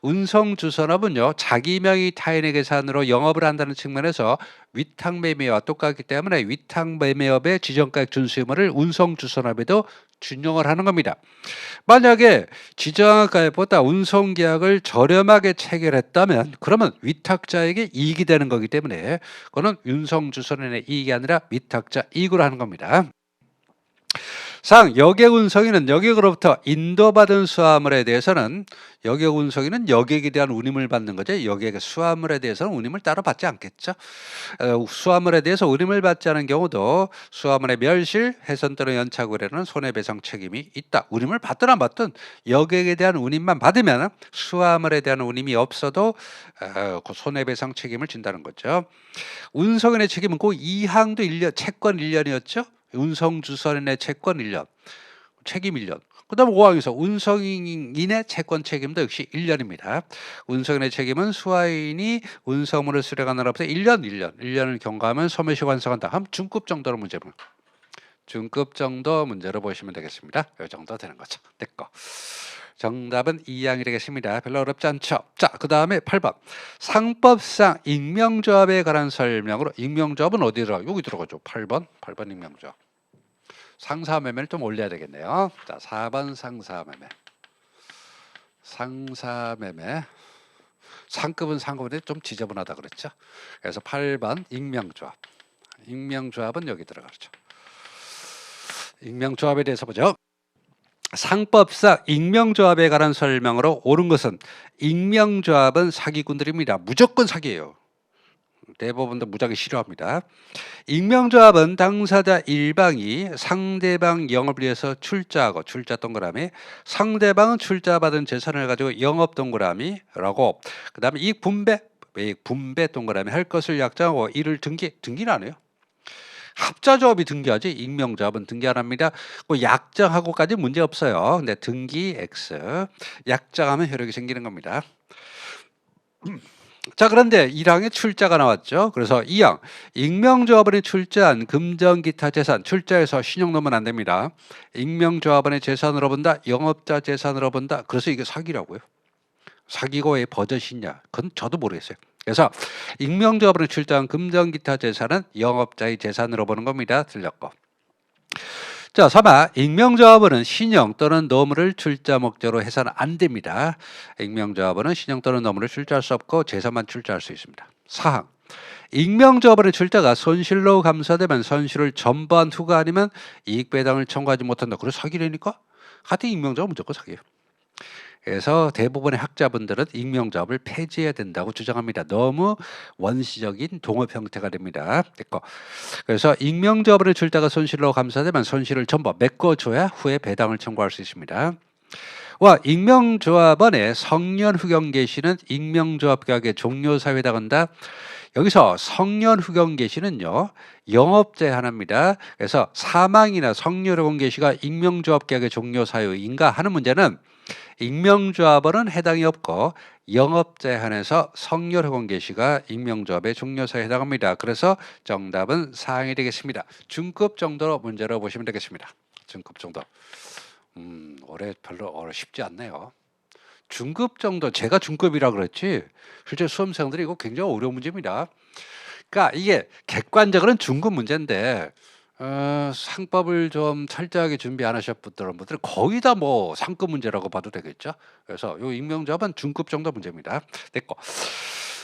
운송주선업은요. 자기 명의 타인의 계산으로 영업을 한다는 측면에서 위탁매매와 똑같기 때문에 위탁매매업의 지정가액 준수 의무를 운송주선업에도 준용을 하는 겁니다. 만약에 지정한 가액보다 운송계약을 저렴하게 체결했다면 그러면 위탁자에게 이익이 되는 거기 때문에 그거는 운송주선인의 이익이 아니라 위탁자 이익으로 하는 겁니다. 상 여객 운송인은 여객으로부터 인도받은 수화물에 대해서는 여객 운송인은 여객에 대한 운임을 받는 거죠. 여객의 수화물에 대해서는 운임을 따로 받지 않겠죠. 수화물에 대해서 운임을 받지 않은 경우도 수화물의 멸실, 훼손 또는 연착 의뢰는 손해배상 책임이 있다. 운임을 받든 안 받든 여객에 대한 운임만 받으면 수화물에 대한 운임이 없어도 그 손해배상 책임을 진다는 거죠. 운송인의 책임은 그 2항도 1년, 채권 1년이었죠. 운송주선인의 채권 1년, 책임 1년. 그 다음 5항에서 운송인의 채권 책임도 역시 1년입니다. 운송인의 책임은 수화인이 운송물을 수령하느라부터 1년을 경과하면 소멸시 완성한다. 하면 중급 정도로 문제입니다. 중급 정도 문제로 보시면 되겠습니다. 이 정도 되는 거죠. 됐고. 정답은 2항이 되겠습니다. 별로 어렵지 않죠. 자, 그 다음에 8번. 상법상 익명조합에 관한 설명으로 익명조합은 어디 들어가? 여기 들어가죠. 8번 익명조합. 상사매매를 좀 올려야 되겠네요. 자, 4번 상사매매. 상급은 상급인데 좀 지저분하다 그랬죠. 그래서 8번 익명조합. 익명조합은 여기 들어가죠. 익명조합에 대해서 보죠. 상법상 익명조합에 관한 설명으로 옳은 것은 익명조합은 사기꾼들입니다. 무조건 사기예요. 대법원도 무지하게 싫어합니다. 익명조합은 당사자 일방이 상대방 영업을 위해서 출자하고 출자 동그라미 상대방은 출자받은 재산을 가지고 영업 동그라미라고 그다음에 이익 분배 동그라미 할 것을 약정하고 이를 등기는 안 해요. 합자조합이 등기하지 익명조합은 등기 안 합니다. 그 약정하고까지 문제 없어요. 근데 등기 X 약정하면 효력이 생기는 겁니다. 자, 그런데 1항에 출자가 나왔죠. 그래서 2항 익명조합원이 출자한 금전 기타 재산 출자해서 신용 넣으면 안 됩니다. 익명조합원의 재산으로 본다. 영업자 재산으로 본다. 그래서 이게 사기라고요. 사기고 왜 버젓이냐? 그건 저도 모르겠어요. 그래서 익명조합원이 출자한 금전 기타 재산은 영업자의 재산으로 보는 겁니다. 틀렸고. 자, 3화 익명조합원은 신용 또는 노무를 출자 목적으로 해서는 안 됩니다. 익명조합원은 신용 또는 노무를 출자할 수 없고 재산만 출자할 수 있습니다. 4항 익명조합원의 출자가 손실로 감사되면 손실을 전부한 후가 아니면 이익배당을 청구하지 못한다. 그래 사기라니까? 하여튼 익명조합은 무조건 사기예요. 그래서 대부분의 학자분들은 익명조합을 폐지해야 된다고 주장합니다. 너무 원시적인 동업 형태가 됩니다. 됐고. 그래서 익명조합원의 출자가 손실로 감사되면 손실을 전부 메꿔줘야 후에 배당을 청구할 수 있습니다. 와 익명조합원의 성년 후견 개시는 익명조합 계약의 종료사유에 해당한다. 여기서 성년 후견 개시는요 영업자의 하나입니다. 그래서 사망이나 성년 후견 개시가 익명조합 계약의 종료사유인가 하는 문제는 익명조합원은 해당이 없고 영업자에 한해서 성렬허공 개시가 익명조합의 종료사에 해당합니다. 그래서 정답은 4항이 되겠습니다. 중급 정도로 문제로 보시면 되겠습니다. 중급 정도. 올해 별로 쉽지 않네요. 중급 정도 제가 중급이라 그랬지 실제 수험생들이 이거 굉장히 어려운 문제입니다. 그러니까 이게 객관적으로는 중급 문제인데 상법을 좀 철저하게 준비 안 하셨던 분들은 거의 다 뭐 상급 문제라고 봐도 되겠죠. 그래서 요 익명조합은 중급 정도 문제입니다. 됐고.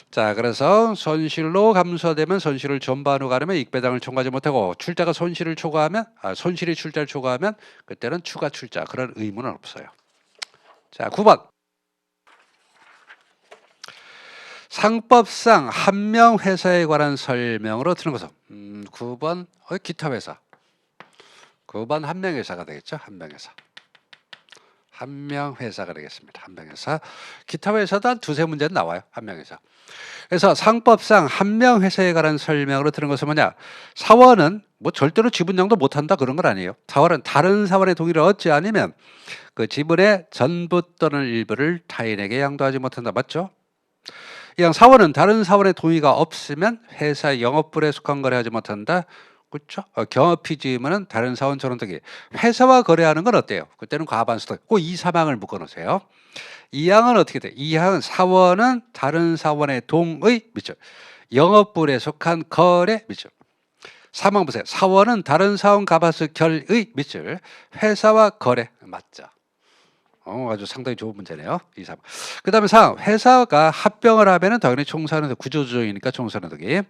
자, 그래서 손실로 감소되면 손실을 전반으로 가려면 이익배당을 청구하지 못하고 출자가 손실이 출자를 초과하면 그때는 추가 출자 그런 의무는 없어요. 자, 9번. 상법상 한 명 회사에 관한 설명으로 드는 것은 9번 기타 회사. 9번 한 명 회사가 되겠죠. 한 명 회사. 한 명 회사가 되겠습니다. 한 명 회사. 기타 회사도 한 두세 문제는 나와요. 한 명 회사. 그래서 상법상 한 명 회사에 관한 설명으로 드는 것은 뭐냐? 사원은 뭐 절대로 지분양도 못한다 그런 건 아니에요. 사원은 다른 사원의 동의를 얻지 않으면 그 지분의 전부 또는 일부를 타인에게 양도하지 못한다. 맞죠? 이양 사원은 다른 사원의 동의가 없으면 회사 영업불에 속한 거래하지 못한다. 그렇죠? 경업피지임은 다른 사원처럼 되게 회사와 거래하는 건 어때요? 그때는 과반수. 그 2, 3항을 묶어놓으세요. 2항은 어떻게 돼? 2항은 사원은 다른 사원의 동의 미죠. 영업불에 속한 거래 미죠. 3항 보세요. 사원은 다른 사원 가바수 결의 미죠. 회사와 거래 맞죠? 아주 상당히 좋은 문제네요. 2, 3. 그 다음에 4. 회사가 합병을 하면은 당연히 총사는 구조조정이니까 총사노동이.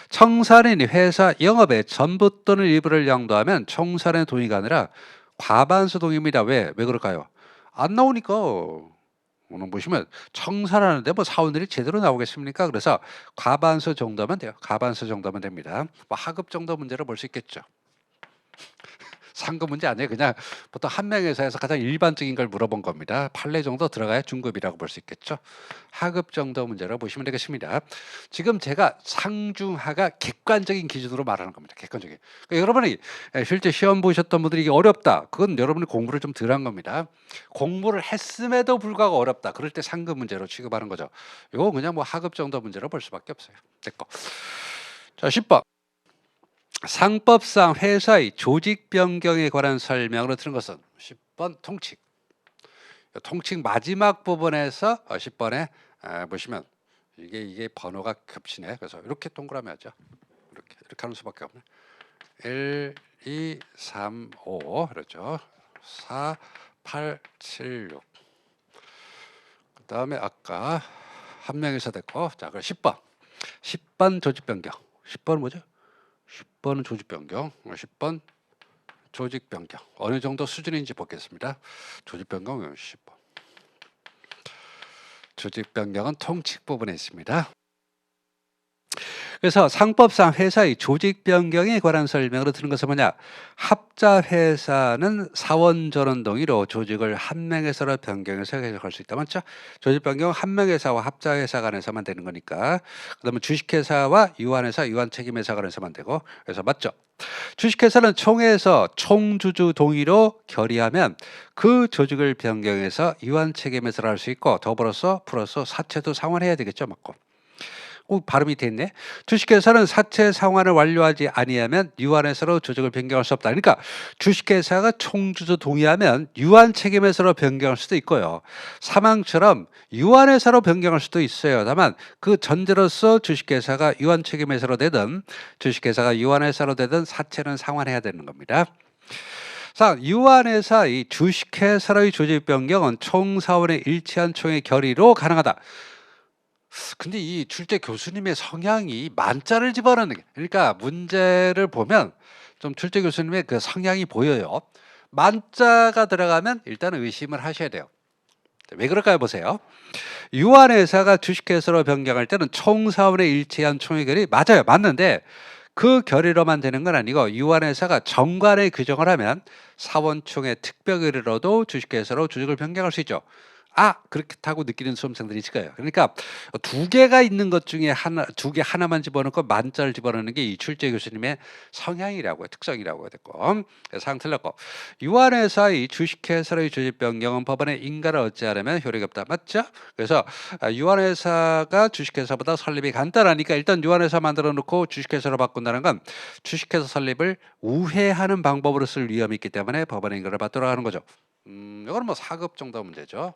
청사인이 회사 영업에 전부 또는 일부를 양도하면 총사인의 동의가 아니라 과반수 동의입니다. 왜 그럴까요? 안 나오니까. 오늘 보시면 청사하는데 뭐 사원들이 제대로 나오겠습니까? 그래서 과반수 정도면 돼요. 과반수 정도면 됩니다. 뭐 하급 정도 문제로 볼 수 있겠죠. 상급 문제 아니에요. 그냥 보통 한 명 회사에서 가장 일반적인 걸 물어본 겁니다. 판례 정도 들어가야 중급이라고 볼 수 있겠죠. 하급 정도 문제로 보시면 되겠습니다. 지금 제가 상중하가 객관적인 기준으로 말하는 겁니다. 객관적인. 그러니까 여러분이 실제 시험 보셨던 분들이 이게 어렵다. 그건 여러분이 공부를 좀 덜 한 겁니다. 공부를 했음에도 불구하고 어렵다. 그럴 때 상급 문제로 취급하는 거죠. 이거 그냥 뭐 하급 정도 문제로 볼 수밖에 없어요. 됐고. 자, 10번. 상법상 회사의 조직 변경에 관한 설명으로 들은 것은 10번 통칙. 통칙 마지막 부분에서 10번에 보시면 이게 번호가 겹치네. 그래서 이렇게 동그라미 하죠. 이렇게 하는 수밖에 없네. 1, 2, 3, 5 그렇죠. 4, 8, 7, 6. 그다음에 아까 한 명에서 됐고 자, 그럼 10번. 10번 조직 변경. 10번은 뭐죠? 10번은 조직 변경, 10번 조직 변경. 어느 정도 수준인지 보겠습니다. 조직 변경 10번. 조직 변경은 통칙 부분에 있습니다. 그래서 상법상 회사의 조직 변경에 관한 설명으로 드는 것은 뭐냐? 합자 회사는 사원 전원 동의로 조직을 한 명에서로 변경해서 해석할 수 있다. 맞죠? 조직 변경 한 명회사와 합자 회사 간에서만 되는 거니까. 그다음에 주식회사와 유한회사, 유한책임회사 간에서만 되고. 그래서 맞죠? 주식회사는 총회에서 총주주 동의로 결의하면 그 조직을 변경해서 유한책임회사를 할 수 있고 더불어서 플러스 사채도 상환해야 되겠죠, 맞고. 발음이 됐네. 주식회사는 사채 상환을 완료하지 아니하면 유한회사로 조직을 변경할 수 없다. 그러니까 주식회사가 총주주 동의하면 유한책임회사로 변경할 수도 있고요. 사망처럼 유한회사로 변경할 수도 있어요. 다만 그 전제로서 주식회사가 유한책임회사로 되든 주식회사가 유한회사로 되든 사채는 상환해야 되는 겁니다. 자, 유한회사의 주식회사의 조직 변경은 총사원의 일치한 총의 결의로 가능하다. 근데 이 출제 교수님의 성향이 만자를 집어넣는 게, 그러니까 문제를 보면 좀 출제 교수님의 그 성향이 보여요. 만자가 들어가면 일단 의심을 하셔야 돼요. 왜 그럴까요? 보세요. 유한회사가 주식회사로 변경할 때는 총사원의 일치한 총의 결의 맞아요. 맞는데 그 결의로만 되는 건 아니고 유한회사가 정관에 규정을 하면 사원총회 특별결의로도 주식회사로 조직을 변경할 수 있죠. 그렇다고 느끼는 수험생들이 있을 거예요. 그러니까 두 개가 있는 것 중에 하나, 두 개 하나만 집어넣고 만자를 집어넣는 게 이 출제 교수님의 성향이라고요. 특성이라고 해야 됐고. 상 틀렸고. 유한회사의 주식회사의 조직 변경은 법원의 인가를 얻지 않으면 효력이 없다. 맞죠? 그래서 유한회사가 주식회사보다 설립이 간단하니까 일단 유한회사 만들어 놓고 주식회사로 바꾼다는 건 주식회사 설립을 우회하는 방법으로 쓸 위험이 있기 때문에 법원의 인가를 받도록 하는 거죠. 이건 뭐 4급 정도 문제죠.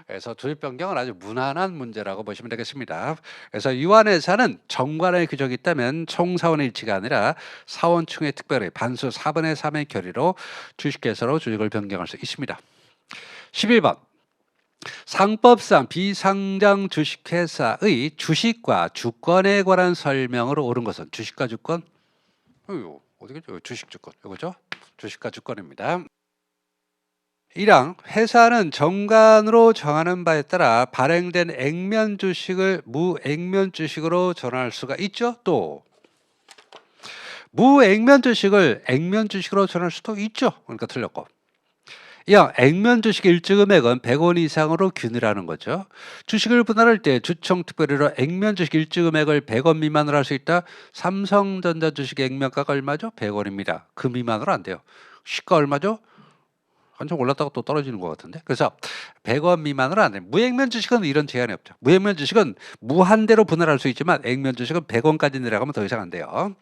그래서 조직 변경은 아주 무난한 문제라고 보시면 되겠습니다. 그래서 유한회사는 정관의 규정이 있다면 총사원의 일치가 아니라 사원총회 특별히 반수 4분의 3의 결의로 주식회사로 조직을 변경할 수 있습니다. 11번. 상법상 비상장 주식회사의 주식과 주권에 관한 설명으로 옳은 것은 주식과 주권? 어디겠죠? 주식 주권. 이거죠? 주식과 주권입니다. 1항 회사는 정관으로 정하는 바에 따라 발행된 액면 주식을 무액면 주식으로 전환할 수가 있죠. 또 무액면 주식을 액면 주식으로 전환할 수도 있죠. 그러니까 틀렸고. 2항 액면 주식 일주 금액은 100원 이상으로 균일하는 거죠. 주식을 분할할 때 주총특별히로 액면 주식 일주 금액을 100원 미만으로 할 수 있다. 삼성전자 주식 액면가가 얼마죠? 100원입니다. 그 미만으로 안 돼요. 시가 얼마죠? 한참 올랐다가 또 떨어지는 것 같은데. 그래서 100원 미만으로 안 돼요. 무액면 주식은 이런 제한이 없죠. 무액면 주식은 무한대로 분할할 수 있지만 액면 주식은 100원까지 내려가면 더 이상 안 돼요.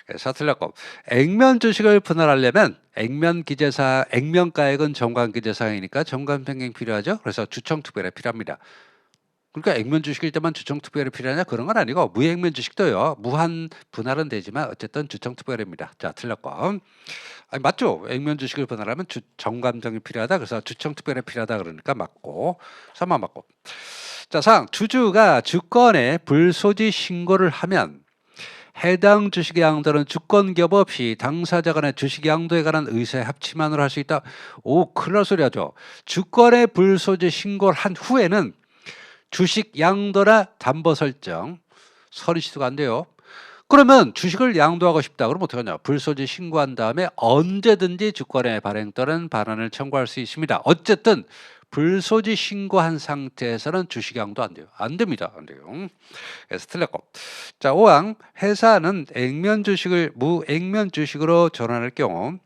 그래서 틀렸고, 액면 주식을 분할하려면 액면 기재사, 액면 가액은 정관 기재사항이니까 정관 변경이 필요하죠. 그래서 주총 특별히 필요합니다. 그러니까 액면 주식일 때만 주총 특별히 필요하냐 그런 건 아니고 무액면 주식도요. 무한 분할은 되지만 어쨌든 주총 특별입니다. 자, 틀렸고. 맞죠? 액면 주식을 분할하면 정감정이 필요하다. 그래서 주총 특별히 필요하다 그러니까 맞고. 3만 맞고. 자, 4. 주주가 주권에 불소지 신고를 하면 해당 주식 양도는 주권 기업 없이 당사자 간의 주식 양도에 관한 의사의 합치만으로 할 수 있다. 큰일 날 소리 하죠. 주권의 불소지 신고를 한 후에는 주식 양도나 담보 설정 서류 취소가 안 돼요. 그러면 주식을 양도하고 싶다. 그러면 어떻게 하냐? 불소지 신고한 다음에 언제든지 주권의 발행 또는 반환을 청구할 수 있습니다. 어쨌든 불소지 신고한 상태에서는 주식 양도 안 돼요. 안 됩니다. 안 돼요. 그래서 틀렸고. 자, 5항 회사는 액면 주식을 무액면 주식으로 전환할 경우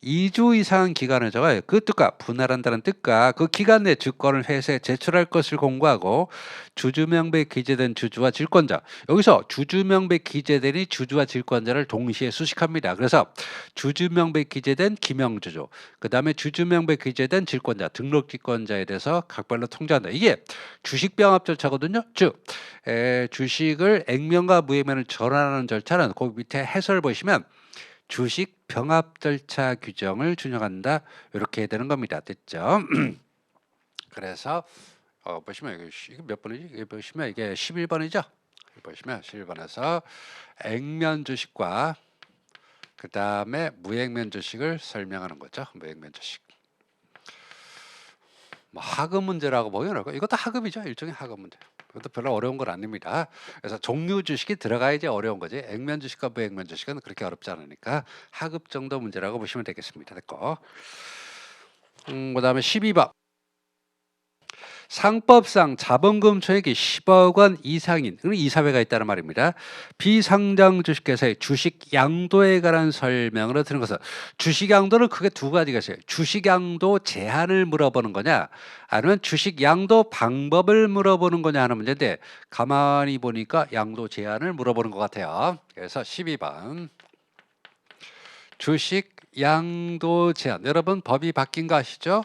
2주 이상 기간을 정하여 그 뜻과 분할한다는 뜻과 그 기간 내 주권을 회사에 제출할 것을 공고하고 주주명부에 기재된 주주와 질권자, 여기서 주주명부에 기재되니 주주와 질권자를 동시에 수식합니다. 그래서 주주명부에 기재된 기명주주, 그 다음에 주주명부에 기재된 질권자, 등록질권자에 대해서 각별로 통제한다. 이게 주식병합 절차거든요. 즉 주식을 액면과 무액면을 전환하는 절차는 그 밑에 해설 보시면 주식 병합 절차 규정을 준용한다. 이렇게 되는 겁니다. 됐죠? 그래서 보시면 이게 몇 번이지? 이게 보시면 이게 11번이죠? 보시면 11번에서 액면 주식과 그 다음에 무액면 주식을 설명하는 거죠. 무액면 주식. 뭐 하급 문제라고 보여요. 이것도 하급이죠. 일종의 하급 문제. 그것도 별로 어려운 건 아닙니다. 그래서 종류 주식이 들어가야지 어려운 거지. 액면 주식과 무액면 주식은 그렇게 어렵지 않으니까 하급 정도 문제라고 보시면 되겠습니다. 됐고. 그다음에 12번. 상법상 자본금 총액이 10억 원 이상인 이사회가 있다는 말입니다. 비상장 주식회사의 주식 양도에 관한 설명으로 드는 것은 주식 양도는 크게 두 가지가 있어요. 주식 양도 제한을 물어보는 거냐 아니면 주식 양도 방법을 물어보는 거냐 하는 문제인데 가만히 보니까 양도 제한을 물어보는 것 같아요. 그래서 12번 주식 양도 제한. 여러분 법이 바뀐 거 아시죠?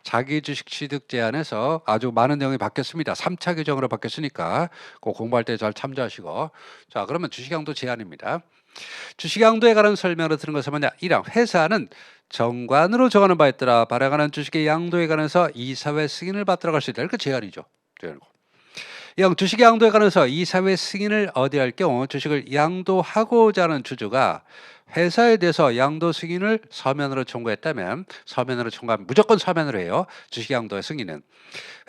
자기 주식 취득 제한에서 아주 많은 내용이 바뀌었습니다. 3차 규정으로 바뀌었으니까 그 공부할 때 잘 참조하시고. 자, 그러면 주식 양도 제한입니다. 주식 양도에 관한 설명으로 들은 것은 뭐냐? 1 항 회사는 정관으로 정하는 바에 따라 발행하는 주식의 양도에 관해서 이사회 승인을 받도록 할 수 있다. 이렇게 제한이죠. 제한이고. 2항 주식 양도에 관해서 이사회 승인을 얻어야 할 경우 주식을 양도하고자 하는 주주가 회사에 대해서 양도 승인을 서면으로 청구했다면 서면으로 청구하면 무조건 서면으로 해요. 주식 양도의 승인은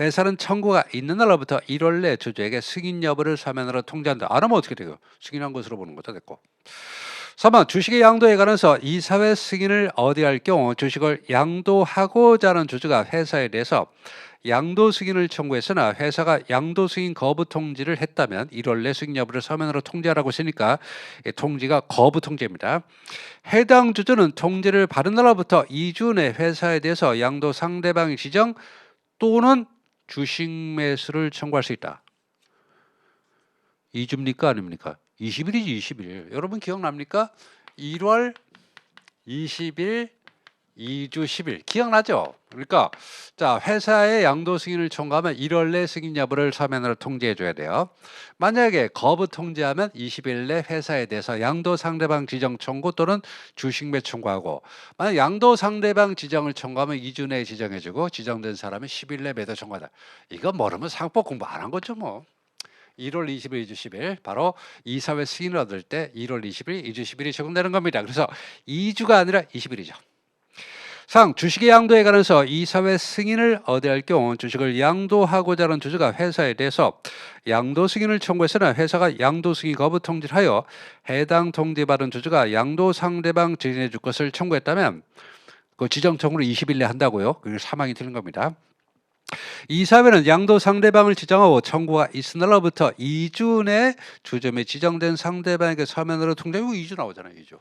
회사는 청구가 있는 날로부터 1월 내 주주에게 승인 여부를 서면으로 통지한다. 안 하면 어떻게 돼요? 승인한 것으로 보는 것도 됐고. 3번 주식의 양도에 관해서 이사회 승인을 얻어야 할 경우 주식을 양도하고자 하는 주주가 회사에 대해서 양도 승인을 청구했으나 회사가 양도 승인 거부 통지를 했다면 1월 내 승인 여부를 서면으로 통지하라고 했으니까 통지가 거부 통지입니다. 해당 주주는 통지를 받은 날로부터 2주 내 회사에 대해서 양도 상대방의 지정 또는 주식 매수를 청구할 수 있다. 2주입니까 아닙니까? 20일이지 20일. 여러분 기억납니까? 1월 20일 2주 10일 기억나죠? 그러니까 자 회사에 양도 승인을 청구하면 1월 내 승인 여부를 서면으로 통지해 줘야 돼요. 만약에 거부 통지하면 20일 내 회사에 대해서 양도 상대방 지정 청구 또는 주식 매수 청구하고 만약 양도 상대방 지정을 청구하면 2주 내에 지정해 주고 지정된 사람은 10일 내 매도 청구하다. 이거 모르면 상법 공부 안 한 거죠 뭐. 1월 20일, 2주 10일 바로 이사회 승인을 얻을 때 1월 20일, 2주 10일이 적용되는 겁니다. 그래서 2주가 아니라 20일이죠. 상 주식의 양도에 관해서 이사회 승인을 얻어야 할 경우 주식을 양도하고자 하는 주주가 회사에 대해서 양도 승인을 청구했으나 회사가 양도 승인 거부 통지를 하여 해당 통지받은 주주가 양도 상대방 증인해 줄 것을 청구했다면 그 지정 청구를 20일 내에 한다고요. 그게 사망이 틀린 겁니다. 이사회는 양도 상대방을 지정하고 청구가 있은 날로부터 2주 내 주주 및 지정된 상대방에게 서면으로 통지하고 2주 나오잖아요. 2주.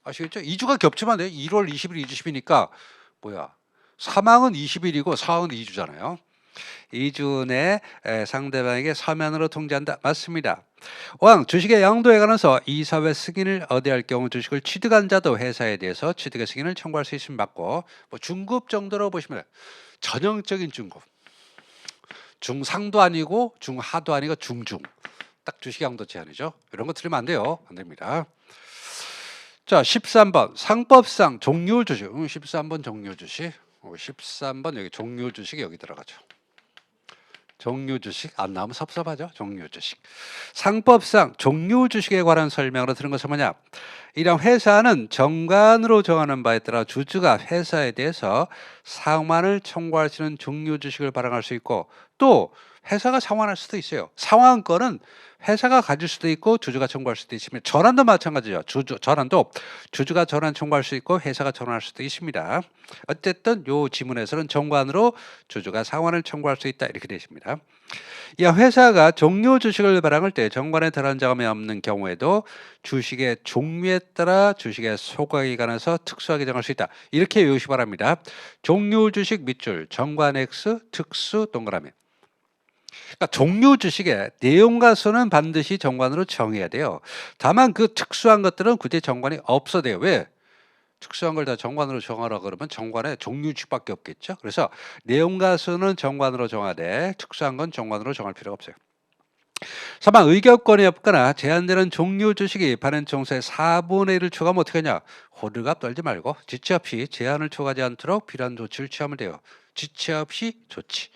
아시겠죠? 2주가 겹치면 돼요. 1월 20일, 2주 10일이니까 뭐야? 사망은 20일이고 사망은 2주잖아요. 2주 내 상대방에게 서면으로 통지한다. 맞습니다. 5항 주식의 양도에 관해서 이사회 승인을 얻어야 할 경우 주식을 취득한 자도 회사에 대해서 취득의 승인을 청구할 수 있으면 맞고 뭐 중급 정도로 보시면 전형적인 중급. 중상도 아니고 중하도 아니고 중중. 딱 주식 양도 제한이죠. 이런 거 틀리면 안 돼요. 안 됩니다. 자, 13번 상법상 종료 주식. 13번 종료 주식. 13번 여기 종료 주식 여기 들어가죠. 종료 주식 안 나오면 섭섭하죠. 종료 주식. 상법상 종료 주식에 관한 설명으로 들은 것은 뭐냐? 이런 회사는 정관으로 정하는 바에 따라 주주가 회사에 대해서 상환을 청구할 수 있는 종료 주식을 발행할 수 있고 또 회사가 상환할 수도 있어요. 상환권은 회사가 가질 수도 있고 주주가 청구할 수도 있으면 전환도 마찬가지죠. 전환도 주주가 전환 청구할 수 있고 회사가 전환할 수도 있습니다. 어쨌든 요 지문에서는 정관으로 주주가 상환을 청구할 수 있다 이렇게 되어 있습니다. 이 회사가 종료 주식을 발행할 때 정관에 들어간 자금이 없는 경우에도 주식의 종류에 따라 주식의 소각에 관해서 특수하게 정할 수 있다. 이렇게 외우시 바랍니다. 종료 주식 밑줄 정관 X 특수 동그라미. 그러니까 종료 주식의 내용과 수는 반드시 정관으로 정해야 돼요. 다만 그 특수한 것들은 굳이 정관이 없어도 돼요. 왜? 특수한 걸 다 정관으로 정하라 그러면 정관에 종류 주식밖에 없겠죠. 그래서 내용과 수는 정관으로 정하되 특수한 건 정관으로 정할 필요가 없어요. 3번 의결권이 없거나 제한되는 종료 주식이 발행 총수의 4분의 1을 초과하면 어떻게 하냐? 호들갑 떨지 말고 지체 없이 제한을 초과하지 않도록 필요한 조치를 취하면 돼요. 지체 없이 조치.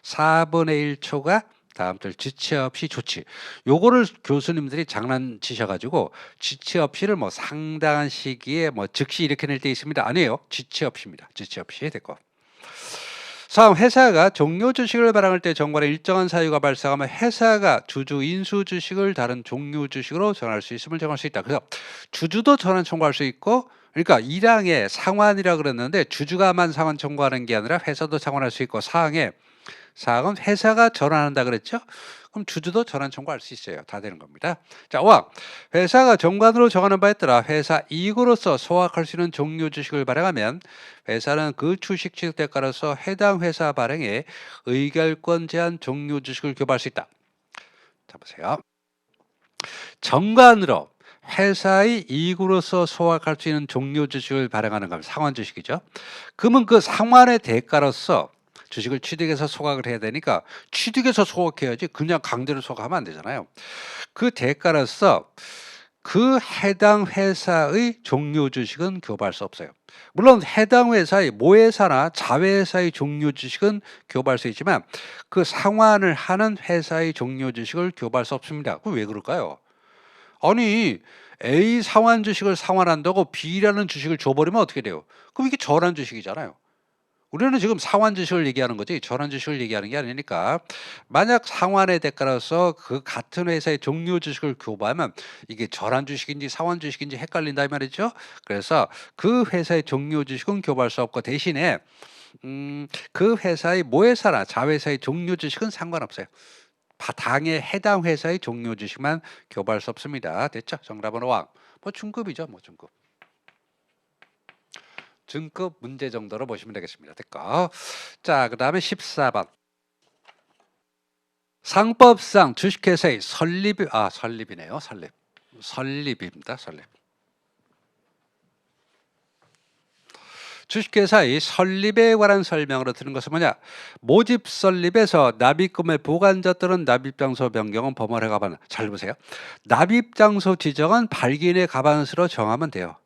4분의 1 초과 다음 절 지체 없이 조치. 요거를 교수님들이 장난치셔가지고 지체 없이를 뭐 상당한 시기에 뭐 즉시 이렇게 낼 때 있습니다. 아니에요. 지체 없이입니다. 지체 없이 됐고. 4번 회사가 종료 주식을 발행할 때 정관에 일정한 사유가 발생하면 회사가 주주 인수 주식을 다른 종료 주식으로 전할 수 있음을 정할 수 있다. 그래서 주주도 전환 청구할 수 있고, 그러니까 1항에 상환이라 그랬는데 주주가만 상환 청구하는 게 아니라 회사도 상환할 수 있고, 4항은 회사가 전환한다 그랬죠? 그럼 주주도 전환 청구할 수 있어요. 다 되는 겁니다. 자, 5항. 회사가 정관으로 정하는 바에 따라 회사 이익으로서 소각할 수 있는 종료 주식을 발행하면 회사는 그 주식 취득대가로서 해당 회사 발행에 의결권 제한 종료 주식을 교부할 수 있다. 자, 보세요. 정관으로 회사의 이익으로서 소각할 수 있는 종료 주식을 발행하는 건 상환 주식이죠. 그러면 그 상환의 대가로서 주식을 취득해서 소각을 해야 되니까 취득해서 소각해야지 그냥 강제로 소각하면 안 되잖아요. 그 대가로서 그 해당 회사의 종료 주식은 교부할 수 없어요. 물론 해당 회사의 모회사나 자회사의 종료 주식은 교부할 수 있지만 그 상환을 하는 회사의 종료 주식을 교부할 수 없습니다. 그럼 왜 그럴까요? 아니, A 상환 주식을 상환한다고 B라는 주식을 줘버리면 어떻게 돼요? 그럼 이게 전환 주식이잖아요. 우리는 지금 상환 주식을 얘기하는 거지 전환 주식을 얘기하는 게 아니니까, 만약 상환의 대가로서 그 같은 회사의 종료 주식을 교부하면 이게 전환 주식인지 상환 주식인지 헷갈린다 이 말이죠. 그래서 그 회사의 종료 주식은 교부할 수 없고, 대신에 그 회사의 모회사나 자회사의 종료 주식은 상관없어요. 당의 해당 회사의 종료 주식만 교부할 수 없습니다. 됐죠? 정답은 5항. 뭐 중급이죠, 뭐 중급. 중급 문제 정도로 보시면 되겠습니다. 됐고. 자, 그 다음에 14번. 상법상 주식회사의 설립이네요. 설립입니다. 설립. 주식회사의 설립에 관한 설명으로 드는 것은 뭐냐? 모집 설립에서 납입금의 보관자 또는 납입장소 변경은 법원에 가반. 잘 보세요. 납입장소 지정은 발기인의 가반수로 정하면 돼요.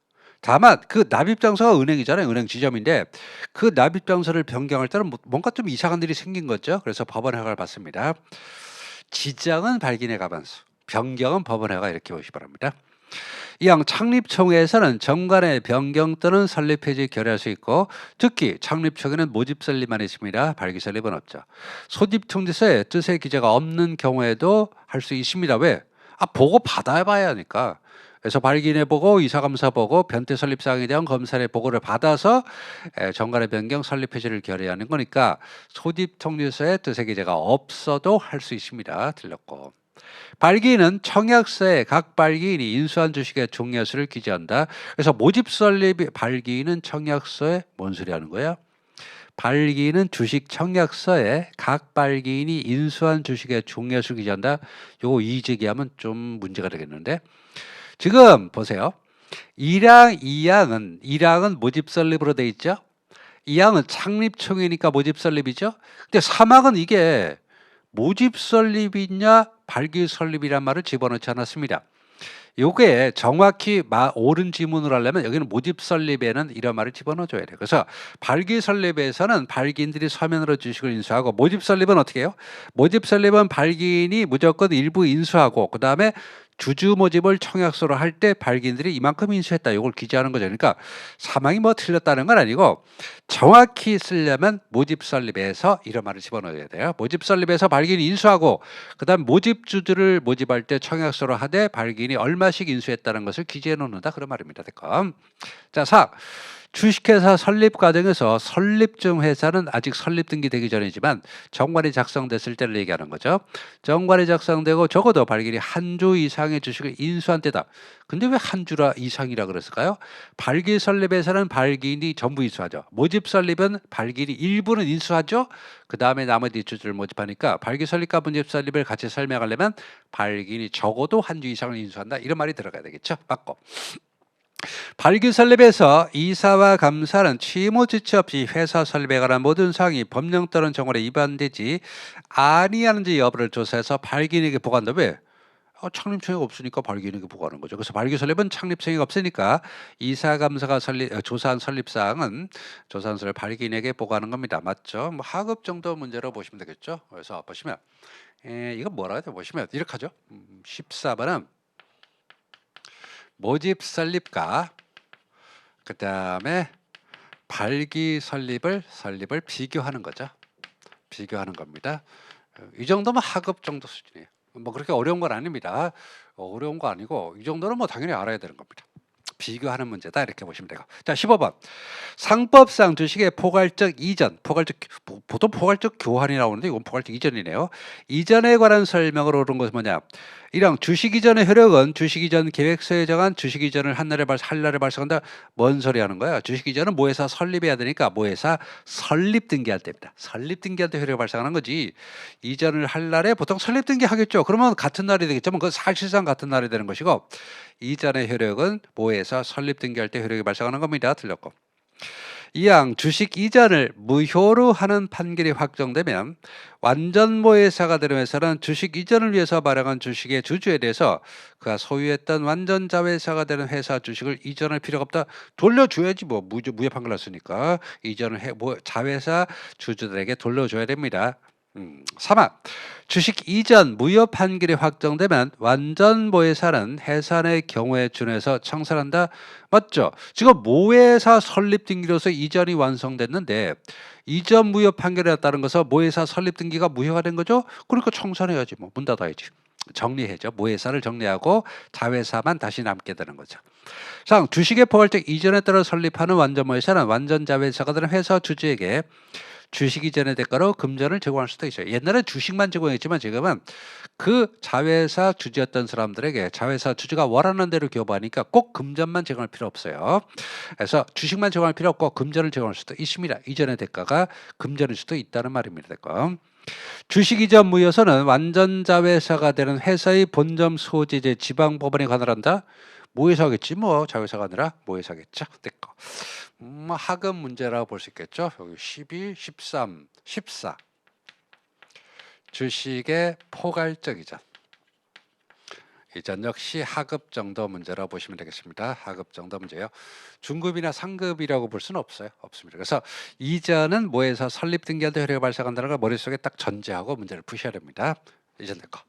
다만 그 납입장소가 은행이잖아요. 은행 지점인데 그 납입장소를 변경할 때는 뭔가 좀 이상한 일이 생긴 거죠. 그래서 법원 허가를 받습니다. 지정은 발기인의 가반수, 변경은 법원 허가, 이렇게 보시기 바랍니다. 이항 창립총회에서는 정관의 변경 또는 설립 폐지 결의할 수 있고, 특히 창립총회는 모집 설립만 있습니다. 발기 설립은 없죠. 소집통지서에 뜻의 기재가 없는 경우에도 할 수 있습니다. 왜? 보고 받아봐야 하니까. 그래서 발기인의 보고, 이사감사 보고, 변태 설립 사항에 대한 검사의 보고를 받아서 정관의 변경, 설립 폐지를 결의하는 거니까 소집통지서에 뜻의 기재가 없어도 할 수 있습니다. 틀렸고. 발기인은 청약서에 각 발기인이 인수한 주식의 종료수를 기재한다. 그래서 모집 설립 발기인은 청약서에 뭔 소리 하는 거야? 발기인은 주식 청약서에 각 발기인이 인수한 주식의 종료수를 기재한다. 요거 이직이하면 좀 문제가 되겠는데, 지금 보세요. 1항, 2항은 모집 설립으로 돼 있죠. 2항은 창립총회니까 모집 설립이죠. 근데 3항은 이게 모집 설립이냐 발기 설립이란 말을 집어넣지 않았습니다. 요게 정확히 옳은 지문을 하려면 여기는 모집 설립에는 이런 말을 집어넣어줘야 돼요. 그래서 발기 설립에서는 발기인들이 서면으로 주식을 인수하고, 모집 설립은 어떻게 해요? 모집 설립은 발기인이 무조건 일부 인수하고, 그 다음에 주주 모집을 청약서로 할 때 발기인들이 이만큼 인수했다, 이걸 기재하는 거죠. 그러니까 사망이 뭐 틀렸다는 건 아니고, 정확히 쓰려면 모집 설립에서 이런 말을 집어넣어야 돼요. 모집 설립에서 발기인이 인수하고, 그 다음 모집 주주를 모집할 때 청약서로 하되 발기인이 얼마씩 인수했다는 것을 기재해 놓는다, 그런 말입니다. 됐고. 자, 4. 주식회사 설립 과정에서 설립중 회사는 아직 설립 등기되기 전이지만 정관이 작성됐을 때를 얘기하는 거죠. 정관이 작성되고 적어도 발기인이 한 주 이상의 주식을 인수한 때다. 근데 왜 한 주라 이상이라 그랬을까요? 발기 설립에서는 발기인이 전부 인수하죠. 모집 설립은 발기인이 일부는 인수하죠. 그 다음에 나머지 주주를 모집하니까 발기 설립과 모집 설립을 같이 설명하려면 발기인이 적어도 한 주 이상을 인수한다, 이런 말이 들어가야 되겠죠. 맞고. 발기 설립에서 이사와 감사는 취무 지체 없이 회사 설립에 관한 모든 사항이 법령 또는 정원에 위반되지 아니하는지 여부를 조사해서 발기인에게 보고한다. 왜? 창립청회가 없으니까 발기인에게 보고하는 거죠. 그래서 발기 설립은 창립청회가 없으니까 이사 감사가 조사한 설립 사항은 조사한 설립 발기인에게 보고하는 겁니다. 맞죠? 뭐 하급 정도 문제로 보시면 되겠죠. 그래서 보시면 이거 뭐라 해야 돼? 보시면 이렇게 하죠. 14번은 모집 설립과 그 다음에 발기 설립을 비교하는 거죠. 비교하는 겁니다. 이 정도면 학업 정도 수준이에요. 뭐 그렇게 어려운 건 아닙니다. 어려운 거 아니고 이 정도는 뭐 당연히 알아야 되는 겁니다. 비교하는 문제다 이렇게 보시면 되고. 자, 15번. 상법상 주식의 포괄적 이전, 보통 포괄적 교환이 나오는데 이건 포괄적 이전이네요. 이전에 관한 설명으로 오른 것은 뭐냐? 1형 주식 이전의 효력은 주식 이전 계획서에 정한 주식 이전을 한 날에 발생한다. 뭔 소리 하는 거야? 주식 이전은 모회사 설립해야 되니까 모회사 설립 등기할 때입니다. 설립 등기할 때 효력이 발생하는 거지. 이전을 할 날에 보통 설립 등기 하겠죠. 그러면 같은 날이 되겠지만 그건 사실상 같은 날이 되는 것이고 이전의 효력은 모회사 설립 등기할 때 효력이 발생하는 겁니다. 틀렸고. 이항 주식 이전을 무효로 하는 판결이 확정되면 완전 모회사가 되는 회사는 주식 이전을 위해서 발행한 주식의 주주에 대해서 그가 소유했던 완전 자회사가 되는 회사 주식을 이전할 필요가 없다. 돌려줘야지 뭐 무효 판결 났으니까 이전을 자회사 주주들에게 돌려줘야 됩니다. 3화 주식 이전 무효 판결이 확정되면 완전 모회사는 해산의 경우에 준해서 청산한다. 맞죠? 지금 모회사 설립 등기로서 이전이 완성됐는데 이전 무효 판결이 났다는 것은 모회사 설립 등기가 무효가 된 거죠? 그러니까 청산해야지 뭐 문 닫아야지. 정리해죠. 모회사를 정리하고 자회사만 다시 남게 되는 거죠. 상 주식의 포괄적 이전에 따라 설립하는 완전 모회사는 완전 자회사가 되는 회사 주주에게 주식 이전의 대가로 금전을 제공할 수도 있어요. 옛날에 주식만 제공했지만 지금은 그 자회사 주주였던 사람들에게 자회사 주주가 원하는 대로 교부하니까 꼭 금전만 제공할 필요 없어요. 그래서 주식만 제공할 필요 없고 금전을 제공할 수도 있습니다. 이전의 대가가 금전일 수도 있다는 말입니다. 대가. 주식 이전 무효서는 완전 자회사가 되는 회사의 본점 소재재 지방법원에 관할한다. 모회사겠지 뭐 자회사가 아니라 모회사겠죠. 됐고. 학업 문제라고 볼 수 있겠죠. 여기 12, 13, 14 주식의 포괄적 이전. 이전 역시 하급 정도 문제라고 보시면 되겠습니다. 하급 정도 문제요. 중급이나 상급이라고 볼 수는 없습니다. 그래서 이전은 모회사 설립 등기할 때 효력이 발생한다는 걸 머릿속에 딱 전제하고 문제를 푸셔야 됩니다. 이전 될 거.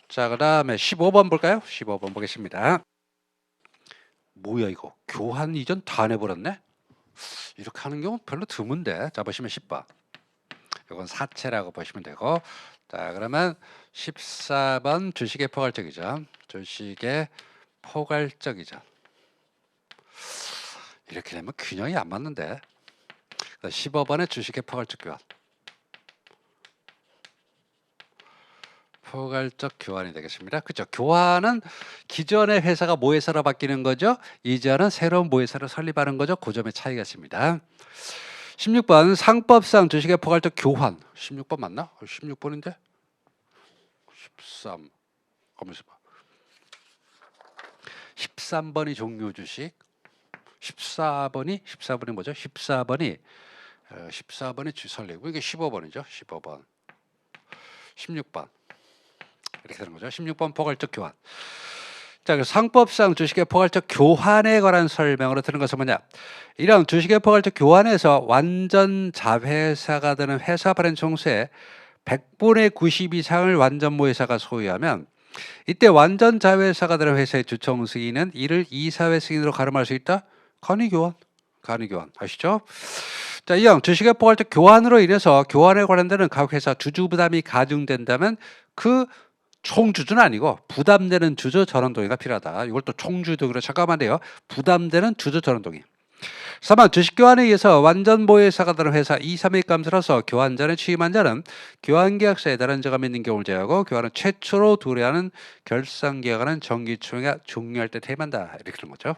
자, 그 다음에 15번 볼까요? 15번 보겠습니다. 뭐야 이거 교환 이전 다 내버렸네. 이렇게 하는 경우 별로 드문데. 자, 보시면 10번 이건 사채라고 보시면 되고. 자, 그러면 14번 주식의 포괄적 이전. 주식의 포괄적 이전. 이렇게 되면 균형이 안 맞는데. 15번에 주식의 포괄적 교환. 포괄적 교환이 되겠습니다. 그렇죠. 교환은 기존의 회사가 모회사로 바뀌는 거죠. 이전은 새로운 모회사를 설립하는 거죠. 그 점의 차이가 있습니다. 16번 상법상 주식의 포괄적 교환. 16번 맞나? 16번인데? 13. 가만있어 봐. 13번이 종료 주식. 14번이 뭐죠? 14번이 주설리고 이게 15번이죠. 15번. 16번. 이렇게 되는 거죠. 16번 포괄적 교환. 자, 상법상 주식의 포괄적 교환에 관한 설명으로 드는 것은 뭐냐? 이런 주식의 포괄적 교환에서 완전 자회사가 되는 회사 발행 총수의 100분의 90 이상을 완전 모회사가 소유하면 이때 완전 자회사가 되는 회사의 주총 승인은 이를 이사회 승인으로 가름할 수 있다. 간이교환 아시죠? 자, 이형 주식의 포괄적 교환으로 인해서 교환에 관련되는 각 회사 주주 부담이 가중된다면 그 총주주는 아니고 부담되는 주주 전원 동의가 필요하다. 이걸 또 총주주로 잠깐만요. 부담되는 주주 전원 동의. 3번 주식 교환에 의해서 완전 모회사가 되는 회사 2, 3일 감소라서 교환 전에 취임한 자는 교환계약서에 다른 자가 맺는 경우를 제외하고 교환은 최초로 도래하는 결산계약하는 정기총회가 종료할 때 퇴임한다. 이렇게 되는 거죠.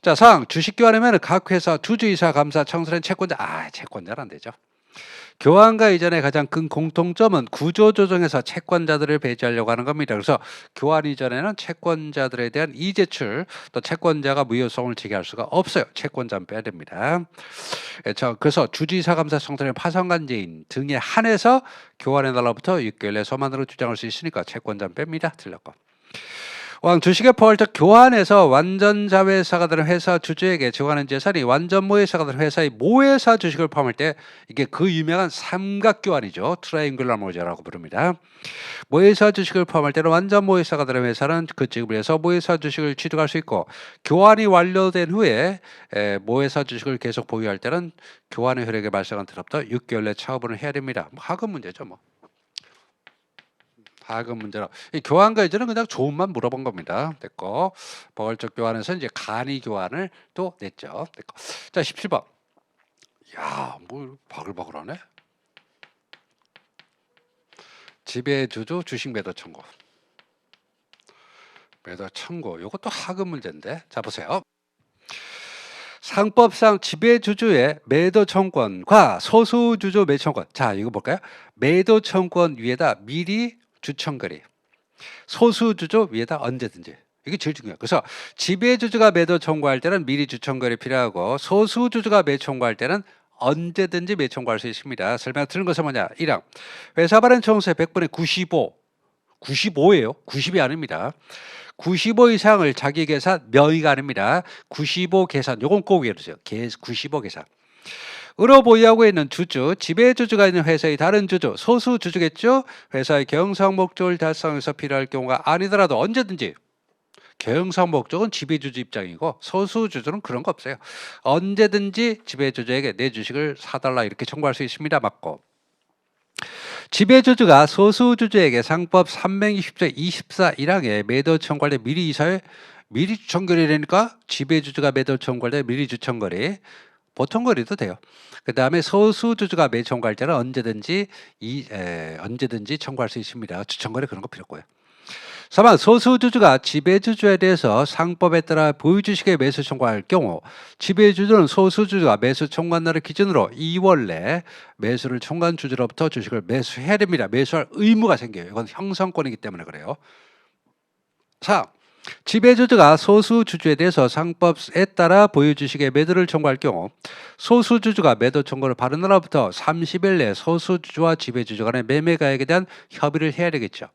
자, 상 주식 교환하면 각 회사 주주이사 감사 청산인 채권자. 채권자는 안 되죠. 교환과 이전의 가장 큰 공통점은 구조 조정에서 채권자들을 배제하려고 하는 겁니다. 그래서 교환 이전에는 채권자들에 대한 이제출 또 채권자가 무효성을 제기할 수가 없어요. 채권자는 빼야 됩니다. 그래서 주주이사 감사 청산인 파산관계인 등에 한해서 교환의 날로부터 6개월 내 소만으로 주장할 수 있으니까 채권자는 뺍니다. 틀렸고. 왕 주식의 포괄적 교환에서 완전 자회사가 되는 회사 주주에게 제공하는 재산이 완전 모회사가 되는 회사의 모회사 주식을 포함할 때 이게 그 유명한 삼각 교환이죠. 트라이앵귤러 모자라고 부릅니다. 모회사 주식을 포함할 때는 완전 모회사가 되는 회사는 그 지급을 해서 모회사 주식을 취득할 수 있고 교환이 완료된 후에 모회사 주식을 계속 보유할 때는 교환의 효력이 발생한 때부터 6개월 내 처분을 해야 됩니다. 하급 문제죠, 뭐. 하급 문제라. 이 교환과 이전은 그냥 조문만 물어본 겁니다. 됐고 포괄적 교환에서 이제 간이 교환을 또 냈죠. 됐고. 자, 17번. 야, 뭐 바글바글하네. 지배주주 주식 매도 청구. 매도 청구. 요것도 하급 문제인데. 자, 보세요. 상법상 지배주주의 매도 청구권과 소수주주 매도 청구권. 자, 이거 볼까요? 매도 청구권 위에다 미리 주청거리. 소수주주 위에다 언제든지. 이게 제일 중요해요. 그래서 지배주주가 매도 청구할 때는 미리 주청거리 필요하고 소수주주가 매도 청구할 때는 언제든지 매도 청구할 수 있습니다. 설명 드는 것은 뭐냐? 1항 회사 발행 총수의 100분의 95. 95예요. 90이 아닙니다. 95 이상을 자기 계산 명의가 아닙니다. 95 계산. 요건 꼭 외우세요. 95 계산. 으로 보유하고 있는 주주, 지배주주가 있는 회사의 다른 주주, 소수주주겠죠? 회사의 경영 목적을 달성해서 필요할 경우가 아니더라도 언제든지 경영 목적은 지배주주 입장이고 소수주주는 그런 거 없어요. 언제든지 지배주주에게 내 주식을 사달라 이렇게 청구할 수 있습니다. 맞고. 지배주주가 소수주주에게 상법 320조 24 1항에 매도 청구할 때 미리 이사회 미리 주청거리라니까 지배주주가 매도 청구할 때 미리 주청거리 보통 거리도 돼요. 그 다음에 소수주주가 매도 청구할 때는 언제든지 언제든지 청구할 수 있습니다. 주청거리 그런 거 필요 없고요. 3번 소수주주가 지배주주에 대해서 상법에 따라 보유주식의 매수 청구할 경우 지배주주는 소수주주가 매수 청구한 날을 기준으로 2월 내 매수를 청구한 주주로부터 주식을 매수해야 됩니다. 매수할 의무가 생겨요. 이건 형성권이기 때문에 그래요. 4. 지배주주가 소수주주에 대해서 상법에 따라 보유주식의 매도를 청구할 경우 소수주주가 매도 청구를 받은 날로부터 30일 내 소수주주와 지배주주 간의 매매가액에 대한 협의를 해야 되겠죠.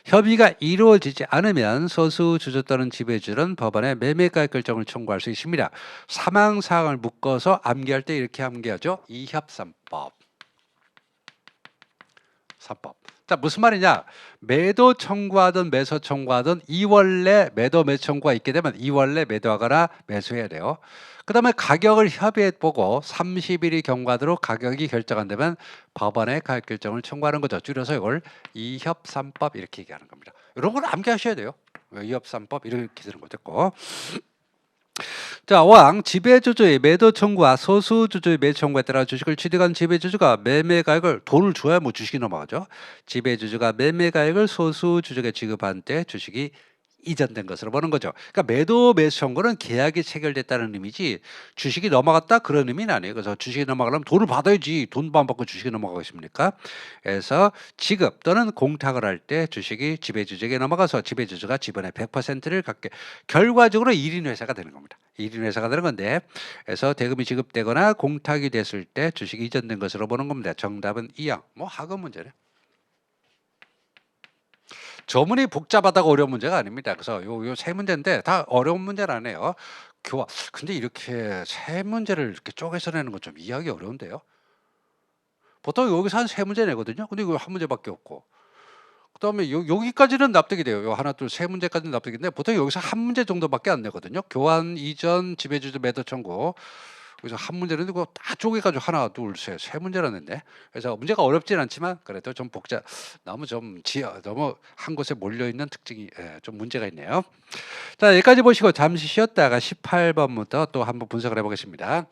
협의가 이루어지지 않으면 소수주주 또는 지배주는 법원에 매매가액 결정을 청구할 수 있습니다. 사망사항을 묶어서 암기할 때 이렇게 암기하죠. 이협삼법. 3법. 자, 무슨 말이냐? 매도 청구하든 매수 청구하든 2월 내 매도 매수 청구가 있게 되면 2월 내 매도하거나 매수해야 돼요. 그 다음에 가격을 협의해보고 30일이 경과하도록 가격이 결정 안 되면 법원에 가격 결정을 청구하는 거죠. 줄여서 이걸 이협삼법 이렇게 얘기하는 겁니다. 이런 걸 암기하셔야 돼요. 이협삼법 이렇게 되는 거죠. 자, 5항 지배주주의 매도 청구와 소수주주의 매도 청구에 따라 주식을 취득한 지배주주가 매매가액을 돈을 줘야 뭐 주식이 넘어가죠. 지배주주가 매매가액을 소수주주에게 지급한 때 주식이 이전된 것으로 보는 거죠. 그러니까 매도 매수 청구는 계약이 체결됐다는 의미지 주식이 넘어갔다 그런 의미는 아니에요. 그래서 주식이 넘어가려면 돈을 받아야지 돈도 안 받고 주식이 넘어가겠습니까? 그래서 지급 또는 공탁을 할 때 주식이 지배주주에게 넘어가서 지배주주가 지분의 100%를 갖게 결과적으로 1인 회사가 되는 겁니다. 1인 회사가 되는 건데 그래서 대금이 지급되거나 공탁이 됐을 때 주식이 이전된 것으로 보는 겁니다. 정답은 2항. 뭐 학업 문제네. 저문이 복잡하다고 어려운 문제가 아닙니다. 그래서 요 세 문제인데 다 어려운 문제는 아니에요. 교환. 근데 이렇게 세 문제를 이렇게 쪼개서 내는 건 좀 이해하기 어려운데요. 보통 여기서 한 세 문제 내거든요. 근데 이거 한 문제밖에 없고. 그다음에 여기까지는 납득이 돼요. 요 하나, 둘, 세 문제까지는 납득이 되는데 보통 여기서 한 문제 정도밖에 안 내거든요. 교환 이전 지배주주 매도 청구. 그래서 한 문제는 이거 다 쪼개가지고 하나, 둘, 셋, 세 문제라는데 그래서 문제가 어렵진 않지만 그래도 좀 너무 너무 한 곳에 몰려 있는 특징이 좀 문제가 있네요. 자, 여기까지 보시고 잠시 쉬었다가 18번부터 또 한번 분석을 해보겠습니다.